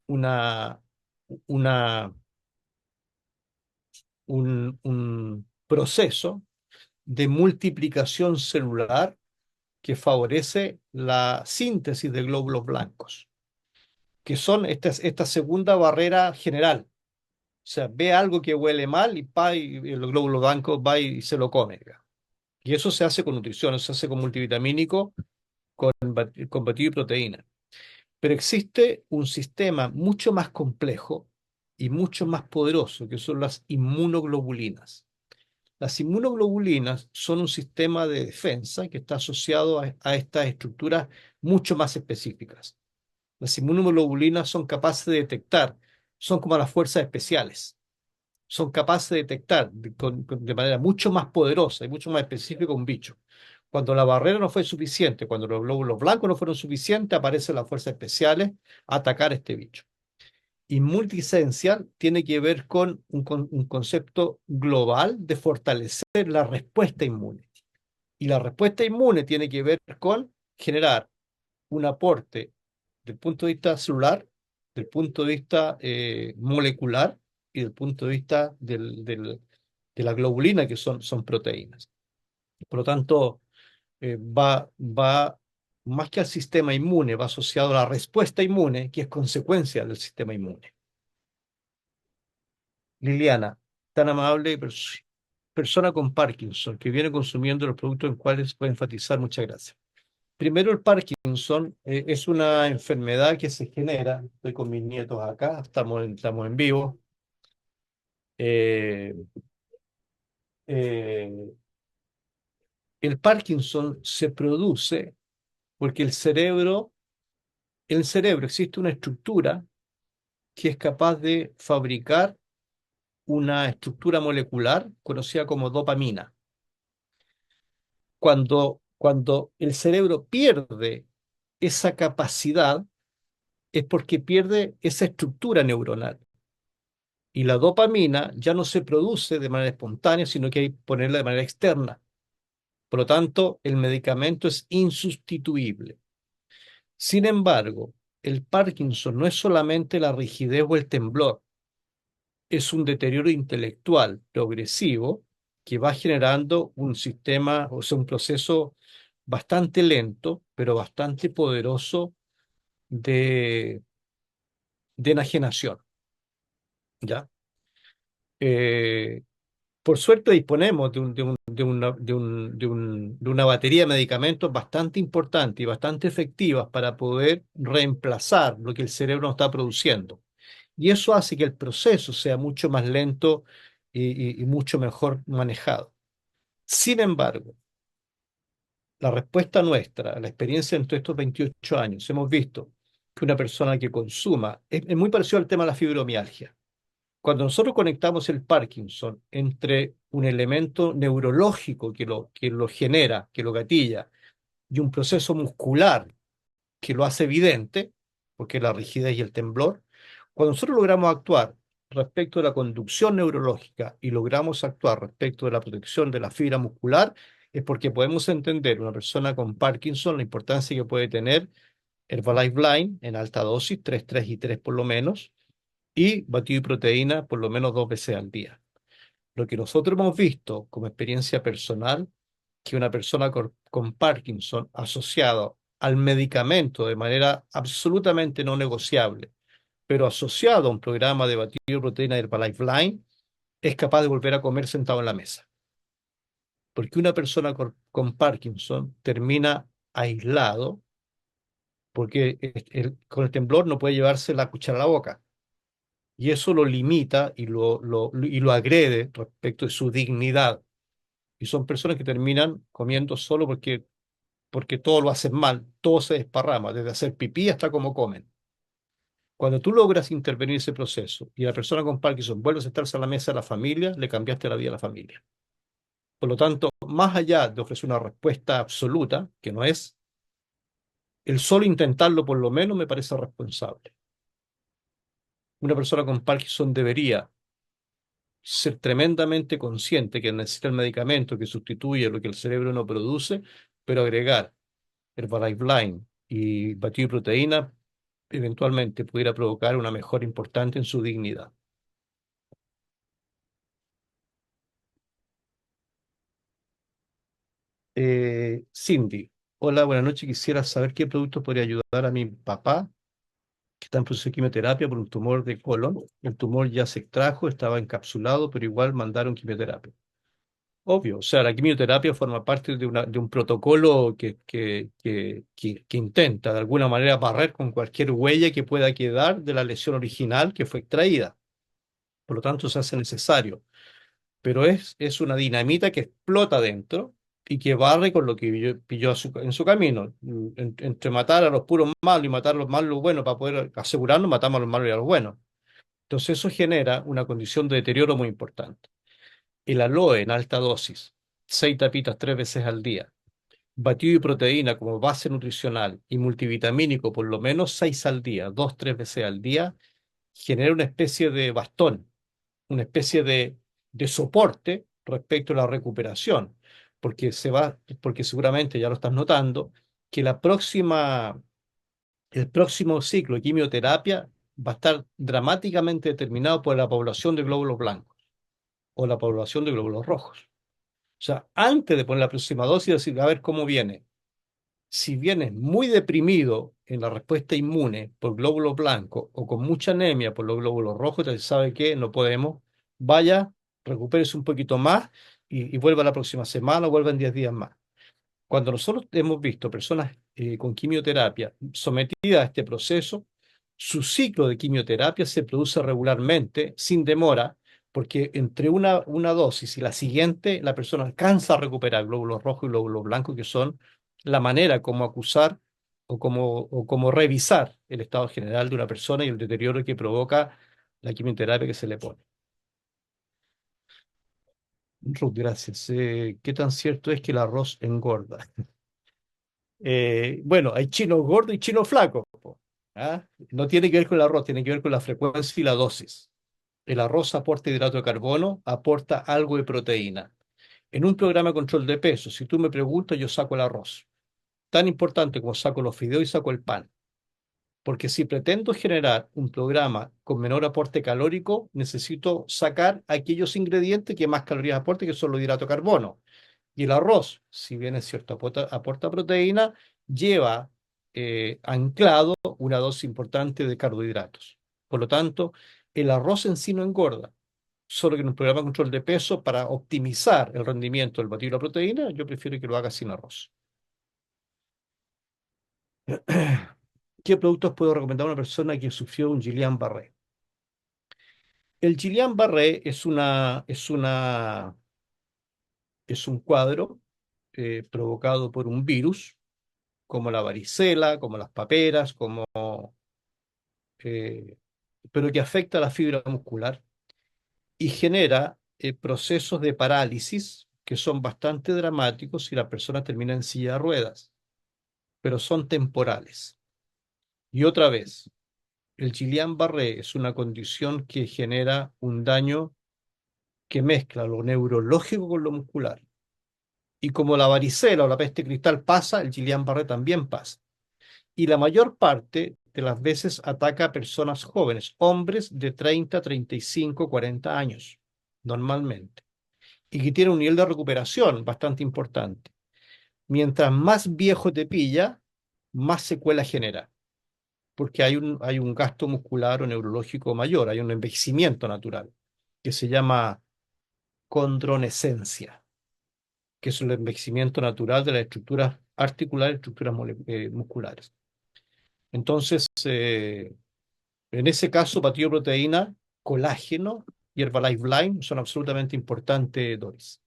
una, un proceso de multiplicación celular que favorece la síntesis de glóbulos blancos, que son esta segunda barrera general. O sea, ve algo que huele mal y el glóbulo blanco va y se lo come, digamos. Y eso se hace con nutrición, eso se hace con multivitamínico, con batido y proteína. Pero existe un sistema mucho más complejo y mucho más poderoso, que son las inmunoglobulinas. Las inmunoglobulinas son un sistema de defensa que está asociado a estas estructuras mucho más específicas. Las inmunoglobulinas son capaces de detectar, son como las fuerzas especiales, son capaces de detectar de manera mucho más poderosa y mucho más específica un bicho. Cuando la barrera no fue suficiente, cuando los glóbulos blancos no fueron suficientes, aparecen las fuerzas especiales a atacar a este bicho. Y multisencial tiene que ver con un concepto global de fortalecer la respuesta inmune. Y la respuesta inmune tiene que ver con generar un aporte del punto de vista celular, del punto de vista molecular y del punto de vista de la globulina, que son proteínas. Por lo tanto, va más que al sistema inmune, va asociado a la respuesta inmune, que es consecuencia del sistema inmune. Liliana, tan amable persona con Parkinson, que viene consumiendo los productos en cuales puede enfatizar, muchas gracias. Primero, el Parkinson es una enfermedad que se genera, estoy con mis nietos acá, estamos en vivo. Eh, eh, el Parkinson se produce porque en el cerebro existe una estructura que es capaz de fabricar una estructura molecular conocida como dopamina. Cuando el cerebro pierde esa capacidad, es porque pierde esa estructura neuronal. Y la dopamina ya no se produce de manera espontánea, sino que hay que ponerla de manera externa. Por lo tanto, el medicamento es insustituible. Sin embargo, el Parkinson no es solamente la rigidez o el temblor, es un deterioro intelectual progresivo que va generando un sistema, o sea, un proceso bastante lento, pero bastante poderoso de, de enajenación, ¿ya? Eh, por suerte disponemos de una batería de medicamentos bastante importante y bastante efectivas para poder reemplazar lo que el cerebro no está produciendo. Y eso hace que el proceso sea mucho más lento y mucho mejor manejado. Sin embargo, la respuesta nuestra, la experiencia en todos estos 28 años, hemos visto que una persona que consuma, es muy parecido al tema de la fibromialgia. Cuando nosotros conectamos el Parkinson entre un elemento neurológico que lo genera, que lo gatilla, y un proceso muscular que lo hace evidente, porque es la rigidez y el temblor, cuando nosotros logramos actuar respecto de la conducción neurológica y logramos actuar respecto de la protección de la fibra muscular, es porque podemos entender una persona con Parkinson, la importancia que puede tener Herbalife Line en alta dosis, 3 3 y 3 por lo menos, y batido de proteína por lo menos 2 veces al día. Lo que nosotros hemos visto como experiencia personal, que una persona con Parkinson asociado al medicamento de manera absolutamente no negociable, pero asociado a un programa de batido de proteína de Herbalife Line, es capaz de volver a comer sentado en la mesa. Porque una persona con Parkinson termina aislado porque con el temblor no puede llevarse la cuchara a la boca. Y eso lo limita y lo agrede respecto de su dignidad. Y son personas que terminan comiendo solo porque todo lo hacen mal, todo se desparrama, desde hacer pipí hasta cómo comen. Cuando tú logras intervenir ese proceso y la persona con Parkinson vuelve a sentarse a la mesa de la familia, le cambiaste la vida a la familia. Por lo tanto, más allá de ofrecer una respuesta absoluta, que no es, el solo intentarlo por lo menos me parece responsable. Una persona con Parkinson debería ser tremendamente consciente que necesita el medicamento que sustituye lo que el cerebro no produce, pero agregar Herbalife Line y batido de proteína eventualmente pudiera provocar una mejora importante en su dignidad. Cindy, hola, buenas noches. Quisiera saber qué producto podría ayudar a mi papá que está en proceso de quimioterapia por un tumor de colon. El tumor ya se extrajo, estaba encapsulado, pero igual mandaron quimioterapia. Obvio, o sea, la quimioterapia forma parte de un protocolo que intenta de alguna manera barrer con cualquier huella que pueda quedar de la lesión original que fue extraída. Por lo tanto, se hace necesario. Pero es una dinamita que explota dentro y que barre con lo que pilló en su camino. Entre matar a los puros malos y matar a los malos buenos para poder asegurarnos, matamos a los malos y a los buenos. Entonces eso genera una condición de deterioro muy importante. El aloe en alta dosis, 6 tapitas 3 veces al día, batido de proteína como base nutricional y multivitamínico por lo menos 6 al día, 2, 3 veces al día, genera una especie de bastón, una especie de soporte respecto a la recuperación, porque seguramente ya lo estás notando, que el próximo ciclo de quimioterapia va a estar dramáticamente determinado por la población de glóbulos blancos o la población de glóbulos rojos. O sea, antes de poner la próxima dosis, decir, a ver cómo viene. Si vienes muy deprimido en la respuesta inmune por glóbulos blancos o con mucha anemia por los glóbulos rojos, te sabe que no podemos, vaya, recupérese un poquito más y vuelva la próxima semana o vuelva en 10 días más. Cuando nosotros hemos visto personas con quimioterapia sometidas a este proceso, su ciclo de quimioterapia se produce regularmente, sin demora, porque entre una dosis y la siguiente, la persona alcanza a recuperar glóbulos rojos y glóbulos blancos, que son la manera como acusar o como revisar el estado general de una persona y el deterioro que provoca la quimioterapia que se le pone. Ruth, gracias. ¿Qué tan cierto es que el arroz engorda? Bueno, hay chinos gordos y chinos flacos, po, ¿ah? No tiene que ver con el arroz, tiene que ver con la frecuencia y la dosis. El arroz aporta hidrato de carbono, aporta algo de proteína. En un programa de control de peso, si tú me preguntas, yo saco el arroz. Tan importante como saco los fideos y saco el pan. Porque si pretendo generar un programa con menor aporte calórico, necesito sacar aquellos ingredientes que más calorías aporten, que son los hidratos de carbono. Y el arroz, si bien es cierto, aporta proteína, lleva anclado una dosis importante de carbohidratos. Por lo tanto, el arroz en sí no engorda, solo que en un programa de control de peso, para optimizar el rendimiento del batido de la proteína, yo prefiero que lo haga sin arroz. ¿Qué productos puedo recomendar a una persona que sufrió un Guillain-Barré? El Guillain-Barré es un cuadro provocado por un virus como la varicela, como las paperas, eh, pero que afecta a la fibra muscular y genera procesos de parálisis que son bastante dramáticos si la persona termina en silla de ruedas, pero son temporales. Y otra vez, el Guillain-Barré es una condición que genera un daño que mezcla lo neurológico con lo muscular. Y como la varicela o la peste cristal pasa, el Guillain-Barré también pasa. Y la mayor parte de las veces ataca a personas jóvenes, hombres de 30, 35, 40 años, normalmente, y que tienen un nivel de recuperación bastante importante. Mientras más viejo te pilla, más secuela genera, porque hay un gasto muscular o neurológico mayor, hay un envejecimiento natural, que se llama condronescencia, que es el envejecimiento natural de las estructuras articulares, estructuras musculares. Entonces, en ese caso, batido de proteína, colágeno y Herbalife Lime son absolutamente importantes, Doris.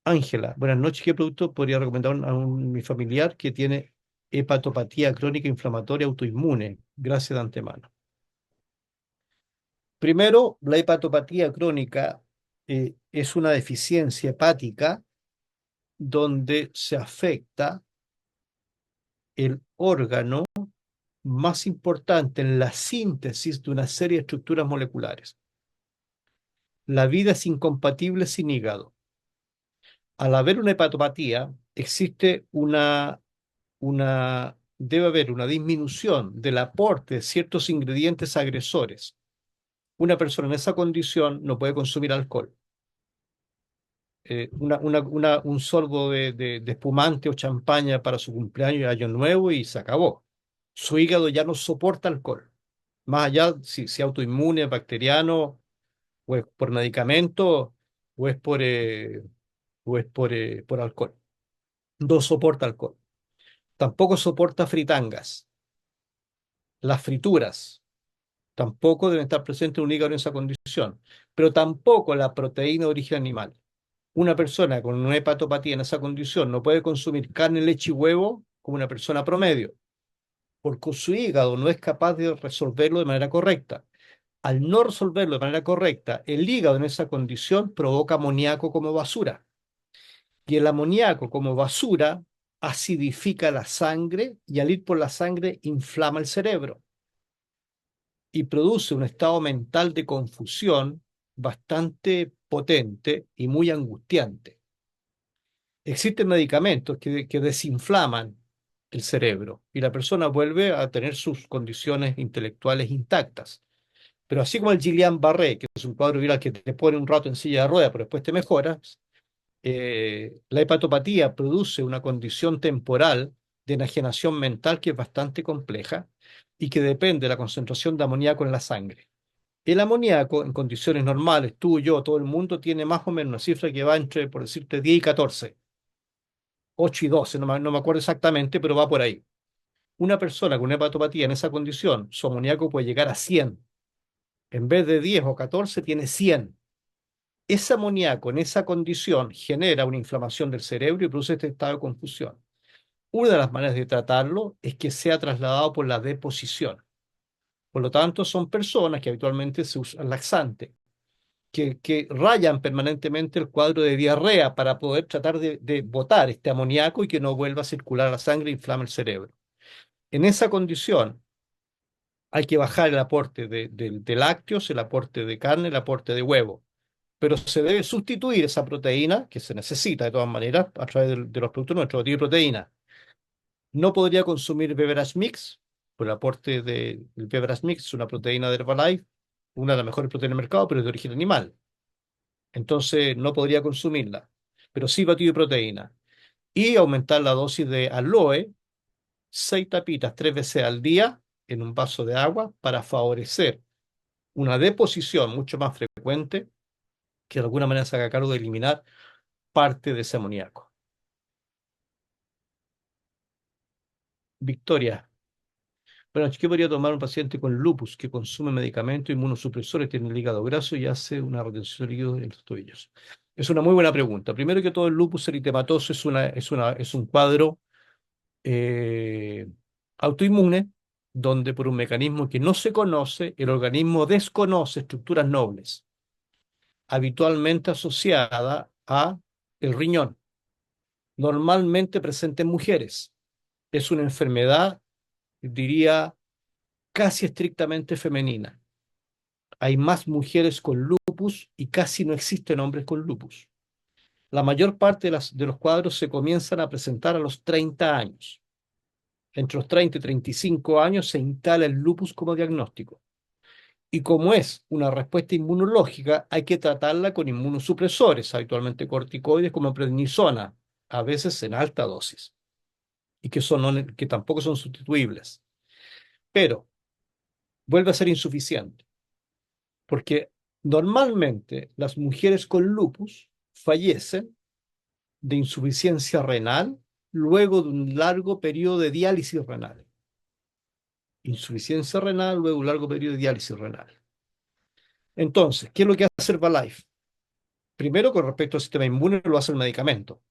Ángela, buenas noches. ¿Qué producto podría recomendar mi familiar que tiene hepatopatía crónica inflamatoria autoinmune? Gracias de antemano. Primero, la hepatopatía crónica es una deficiencia hepática donde se afecta el órgano más importante en la síntesis de una serie de estructuras moleculares. La vida es incompatible sin hígado. Al haber una hepatopatía, debe haber una disminución del aporte de ciertos ingredientes agresores. Una persona en esa condición no puede consumir alcohol. Un sorbo de espumante o champaña para su cumpleaños y año nuevo y se acabó. Su hígado ya no soporta alcohol. Más allá si autoinmune, bacteriano, o es por medicamento, o es por alcohol. No soporta alcohol. Tampoco soporta fritangas. Las frituras tampoco deben estar presentes en un hígado en esa condición, pero tampoco la proteína de origen animal. Una persona con una hepatopatía en esa condición no puede consumir carne, leche y huevo como una persona promedio, porque su hígado no es capaz de resolverlo de manera correcta. Al no resolverlo de manera correcta, el hígado en esa condición provoca amoníaco como basura. Y el amoníaco como basura acidifica la sangre y al ir por la sangre inflama el cerebro y produce un estado mental de confusión bastante potente y muy angustiante. Existen medicamentos que desinflaman el cerebro y la persona vuelve a tener sus condiciones intelectuales intactas. Pero así como el Guillain-Barré, que es un cuadro viral que te pone un rato en silla de ruedas, pero después te mejoras, la hepatopatía produce una condición temporal de enajenación mental que es bastante compleja y que depende de la concentración de amoníaco en la sangre. El amoníaco, en condiciones normales, tú, yo, todo el mundo, tiene más o menos una cifra que va entre, por decirte, 10 y 14, 8 y 12, no me acuerdo exactamente, pero va por ahí. Una persona con una hepatopatía en esa condición, su amoníaco puede llegar a 100. En vez de 10 o 14, tiene 100. Ese amoníaco en esa condición genera una inflamación del cerebro y produce este estado de confusión. Una de las maneras de tratarlo es que sea trasladado por la deposición. Por lo tanto, son personas que habitualmente se usan laxante, que rayan permanentemente el cuadro de diarrea para poder tratar de botar este amoníaco y que no vuelva a circular a la sangre e inflame el cerebro. En esa condición hay que bajar el aporte de lácteos, el aporte de carne, el aporte de huevo, pero se debe sustituir esa proteína, que se necesita de todas maneras a través de los productos nuestros, batido de proteína. No podría consumir Beverage Mix, por el aporte del Beverage Mix, es una proteína de Herbalife, una de las mejores proteínas del mercado, pero es de origen animal. Entonces no podría consumirla, pero sí batido de proteína. Y aumentar la dosis de aloe, 6 tapitas 3 veces al día en un vaso de agua para favorecer una deposición mucho más frecuente que de alguna manera se haga cargo de eliminar parte de ese amoníaco. Victoria. Bueno, ¿qué podría tomar un paciente con lupus que consume medicamentos inmunosupresores, tiene el hígado graso y hace una retención de líquidos en los tobillos? Es una muy buena pregunta. Primero que todo, el lupus eritematoso es un cuadro eh, autoinmune donde por un mecanismo que no se conoce, el organismo desconoce estructuras nobles, habitualmente asociada a el riñón, normalmente presente en mujeres. Es una enfermedad, diría, casi estrictamente femenina. Hay más mujeres con lupus y casi no existen hombres con lupus. La mayor parte de los cuadros se comienzan a presentar a los 30 años. Entre los 30 y 35 años se instala el lupus como diagnóstico. Y como es una respuesta inmunológica, hay que tratarla con inmunosupresores, habitualmente corticoides como prednisona, a veces en alta dosis, y que tampoco son sustituibles. Pero vuelve a ser insuficiente, porque normalmente las mujeres con lupus fallecen de insuficiencia renal luego de un largo periodo de diálisis renal. Insuficiencia renal luego de un largo periodo de diálisis renal. Entonces, ¿qué es lo que hace Herbalife? Primero, con respecto al sistema inmune, lo hace el medicamento.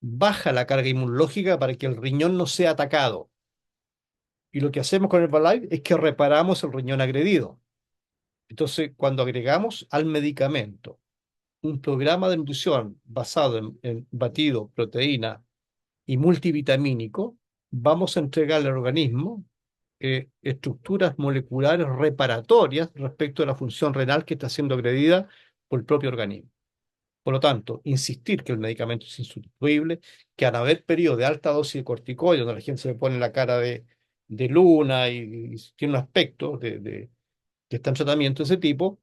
Baja la carga inmunológica para que el riñón no sea atacado. Y lo que hacemos con Herbalife es que reparamos el riñón agredido. Entonces, cuando agregamos al medicamento un programa de nutrición basado en batido, proteína y multivitamínico, vamos a entregarle al organismo estructuras moleculares reparatorias respecto a la función renal que está siendo agredida por el propio organismo. Por lo tanto, insistir que el medicamento es insustituible, que al haber periodos de alta dosis de corticoides, donde la gente se le pone la cara de luna y tiene un aspecto que está en tratamiento de ese tipo,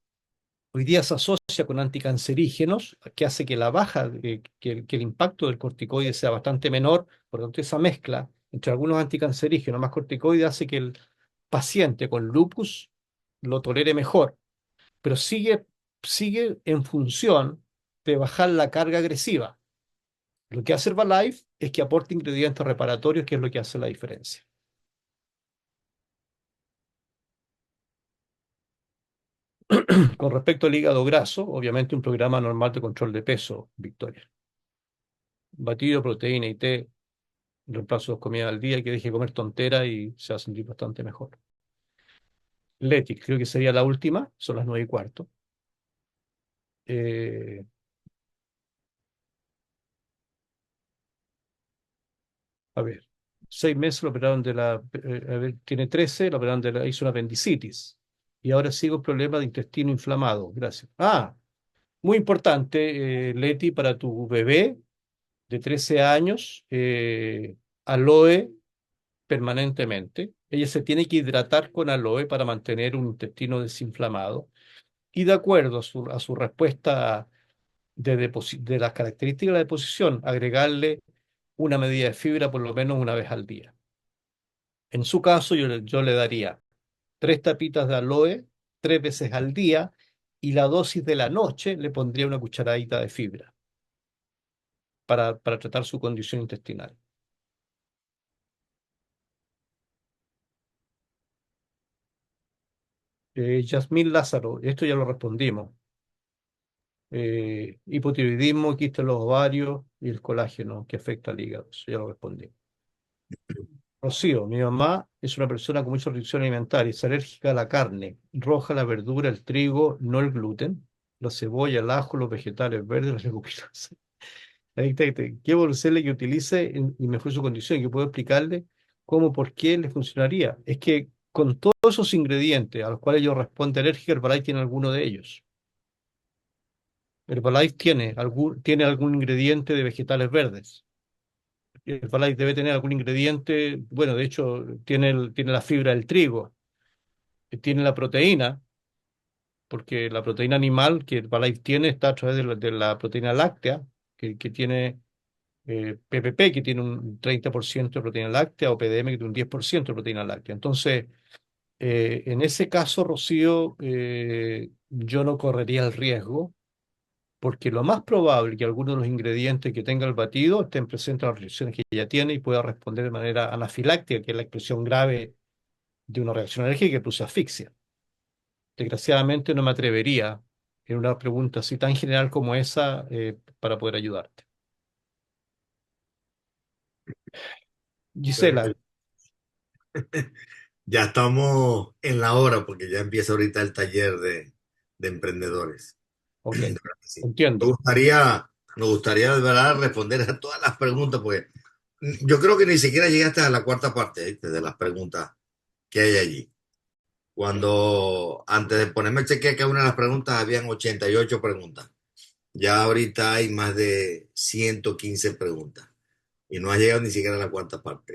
hoy día se asocia con anticancerígenos, que hace que la baja, que el impacto del corticoide sea bastante menor. Por lo tanto, esa mezcla entre algunos anticancerígenos más corticoides hace que el paciente con lupus lo tolere mejor, pero sigue en función de bajar la carga agresiva. Lo que hace Herbalife es que aporta ingredientes reparatorios, que es lo que hace la diferencia. Con respecto al hígado graso, obviamente un programa normal de control de peso, Victoria. Batido, proteína y té, reemplazo dos comidas al día, que deje de comer tontera y se va a sentir bastante mejor. Leti, creo que sería la última, son las 9:15. Eh, a ver, 6 meses lo operaron a ver, tiene 13, lo operaron hizo una apendicitis. Y ahora sigo el problema de intestino inflamado. Gracias. Ah, muy importante, Leti, para tu bebé de 13 años, aloe permanentemente. Ella se tiene que hidratar con aloe para mantener un intestino desinflamado. Y de acuerdo a su respuesta de las características de la deposición, agregarle una medida de fibra por lo menos una vez al día. En su caso, yo le daría 3 tapitas de aloe 3 veces al día y la dosis de la noche le pondría una cucharadita de fibra para tratar su condición intestinal. Yasmín Lázaro, esto ya lo respondimos. Hipotiroidismo, quiste en los ovarios y el colágeno que afecta al hígado, eso ya lo respondí. Rocío, mi mamá es una persona con mucha restricción alimentaria, es alérgica a la carne roja, la verdura, el trigo, no el gluten, la cebolla, el ajo, los vegetales verdes, las leguminosas. ¿Qué evolución que utilice y mejor su condición? Y que puedo explicarle cómo, por qué le funcionaría. Es que con todos esos ingredientes a los cuales yo respondo alérgica, Herbalife tiene alguno de ellos. Herbalife tiene algún ingrediente de vegetales verdes. Herbalife debe tener algún ingrediente, bueno, de hecho, tiene la fibra del trigo, tiene la proteína, porque la proteína animal que Herbalife tiene está a través de la proteína láctea, que tiene PPP, que tiene un 30% de proteína láctea, o PDM, que tiene un 10% de proteína láctea. Entonces, en ese caso, Rocío, yo no correría el riesgo, porque lo más probable es que alguno de los ingredientes que tenga el batido estén presentes en las reacciones que ella tiene y pueda responder de manera anafiláctica, que es la expresión grave de una reacción alérgica que produce asfixia. Desgraciadamente no me atrevería en una pregunta así tan general como esa para poder ayudarte. Gisela, Ya estamos en la hora porque ya empieza ahorita el taller de emprendedores. ok, De verdad que sí. entiendo. Me gustaría de verdad responder a todas las preguntas, porque yo creo que ni siquiera llegaste a la cuarta parte, ¿viste? De las preguntas que hay allí. Cuando antes de ponerme a chequear cada una de las preguntas, habían 88 preguntas. Ya ahorita hay más de 115 preguntas y no ha llegado ni siquiera a la cuarta parte.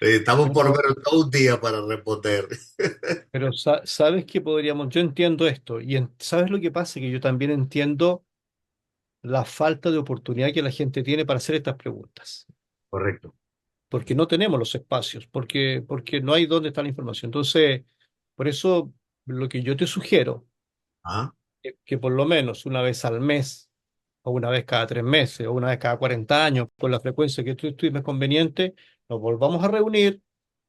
Estamos por Pero, ver todo un día para responder. pero sabes que podríamos, yo entiendo esto, y sabes lo que pasa, que yo también entiendo la falta de oportunidad que la gente tiene para hacer estas preguntas, Correcto. porque no tenemos los espacios, porque no hay dónde está la información. Entonces, por eso lo que yo te sugiero, Ah, que por lo menos una vez al mes, o una vez cada 3 meses, o una vez cada 40 años, con la frecuencia que tú estimes conveniente, nos volvamos a reunir,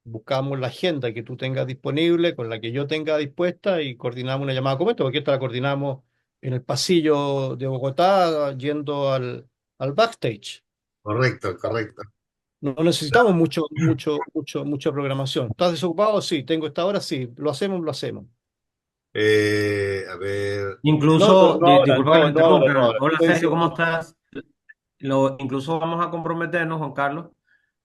buscamos la agenda que tú tengas disponible, con la que yo tenga dispuesta, y coordinamos una llamada como esta, porque esta la coordinamos en el pasillo de Bogotá, yendo al backstage. correcto, correcto. No necesitamos mucha programación. ¿Estás desocupado? Sí. ¿Tengo esta hora? Sí. ¿Lo hacemos? Lo hacemos. A ver, No, pero Incluso, no ahora, disculpa que te no ahora, no interrumpa. ahora. Hola Estoy Sergio, ¿cómo diciendo, estás? Incluso vamos a comprometernos, Juan Carlos.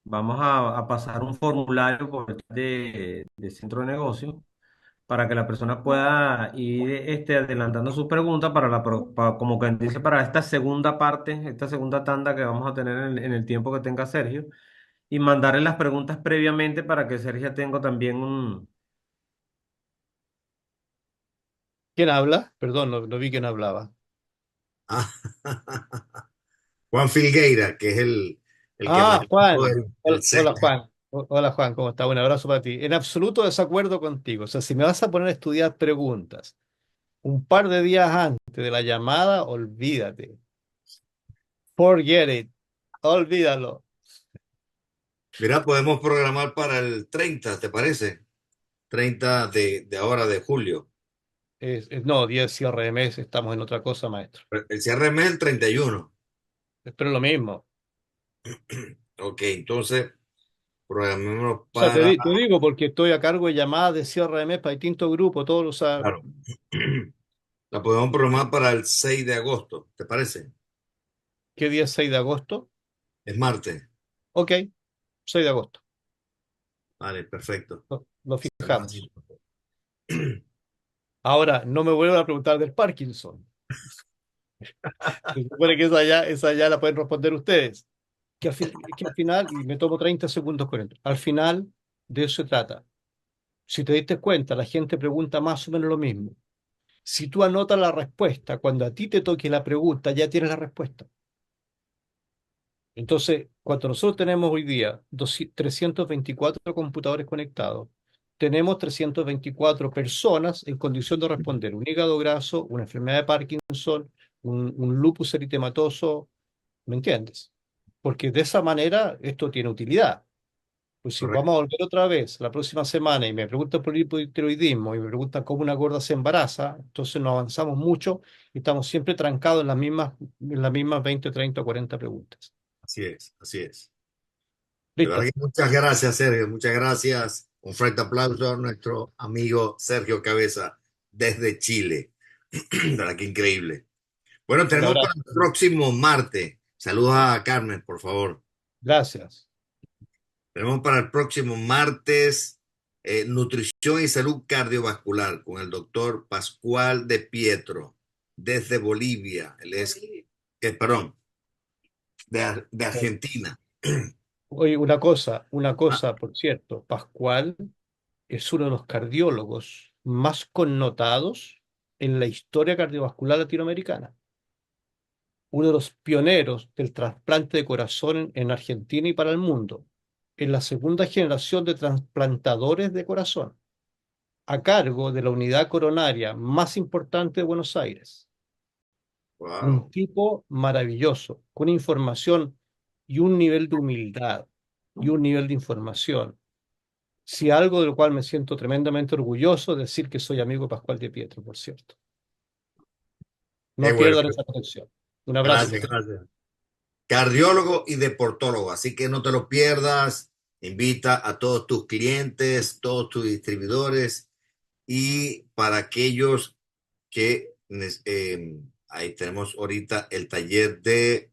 Vamos a pasar un formulario por el chat de Centro de Negocios para que la persona pueda ir adelantando sus preguntas como que dice, para esta segunda parte, esta segunda tanda que vamos a tener en el tiempo que tenga Sergio, y mandarle las preguntas previamente para que Sergio tenga también un... ¿quién habla? Perdón, no vi quién hablaba. ah, Juan Filgueira, que es el que Ah, manejó Juan. el Hola, set. Juan. Hola, Juan, ¿cómo está? Un abrazo para ti. En absoluto desacuerdo contigo. O sea, si me vas a poner a estudiar preguntas un par de días antes de la llamada, olvídate. Forget it. Olvídalo. Mira, podemos programar para el 30, ¿te parece? 30 de ahora de julio. No, 10 cierre de mes, estamos en otra cosa, maestro. El cierre de mes es el 31. Pero lo mismo. Ok, entonces programémonos O sea, para, te digo porque estoy a cargo de llamadas de cierre de mes para distintos grupos, todos los saben. claro, la podemos programar para el 6 de agosto, ¿te parece? ¿Qué día es 6 de agosto? Es martes. Ok, 6 de agosto. Vale, perfecto. Lo Hacemos así. fijamos. Ahora, no me vuelvan a preguntar del Parkinson. Se supone que esa ya la pueden responder ustedes. Que al final, y me tomo 30 segundos con esto, al final de eso se trata. Si te diste cuenta, la gente pregunta más o menos lo mismo. Si tú anotas la respuesta, cuando a ti te toque la pregunta, ya tienes la respuesta. Entonces, cuando nosotros tenemos hoy día 324 computadores conectados, tenemos 324 personas en condición de responder un hígado graso, una enfermedad de Parkinson, un lupus eritematoso, ¿me entiendes? Porque de esa manera esto tiene utilidad. Pues si Correcto. vamos a volver otra vez la próxima semana y me preguntan por hipotiroidismo y me preguntan cómo una gorda se embaraza, entonces no avanzamos mucho y estamos siempre trancados en las mismas 20, 30 o 40 preguntas. Así es, así es. De verdad Listo. que muchas gracias, Sergio. Muchas gracias. Un fuerte aplauso a nuestro amigo Sergio Cabeza desde Chile. De verdad que increíble. Bueno, Un tenemos para abrazo. el próximo martes. Saludos a Carmen, por favor. Gracias. Tenemos para el próximo martes nutrición y salud cardiovascular con el doctor Pascual de Pietro desde Bolivia. Él es, perdón, de Argentina. Oye, una cosa, por cierto, Pascual es uno de los cardiólogos más connotados en la historia cardiovascular latinoamericana. Uno de los pioneros del trasplante de corazón en Argentina y para el mundo. En la segunda generación de trasplantadores de corazón, a cargo de la unidad coronaria más importante de Buenos Aires. Un Wow. tipo maravilloso, con información y un nivel de humildad y un nivel de información. Si algo de lo cual me siento tremendamente orgulloso, decir que soy amigo de Pascual de Pietro, por cierto. Qué No bueno. pierdan esa conexión. Un abrazo, Gracias, profesor. gracias. Cardiólogo y deportólogo, así que no te lo pierdas. Invita a todos tus clientes, todos tus distribuidores y para aquellos que ahí tenemos ahorita el taller de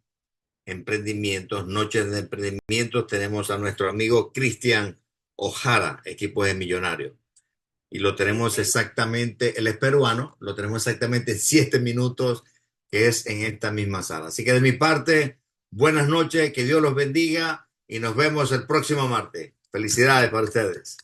emprendimientos, noches de emprendimientos, tenemos a nuestro amigo Cristian Ojara, equipo de millonarios. Y lo tenemos exactamente, él es peruano, lo tenemos exactamente en 7 minutos, que es en esta misma sala. Así que de mi parte, buenas noches, que Dios los bendiga y nos vemos el próximo martes. Felicidades para ustedes.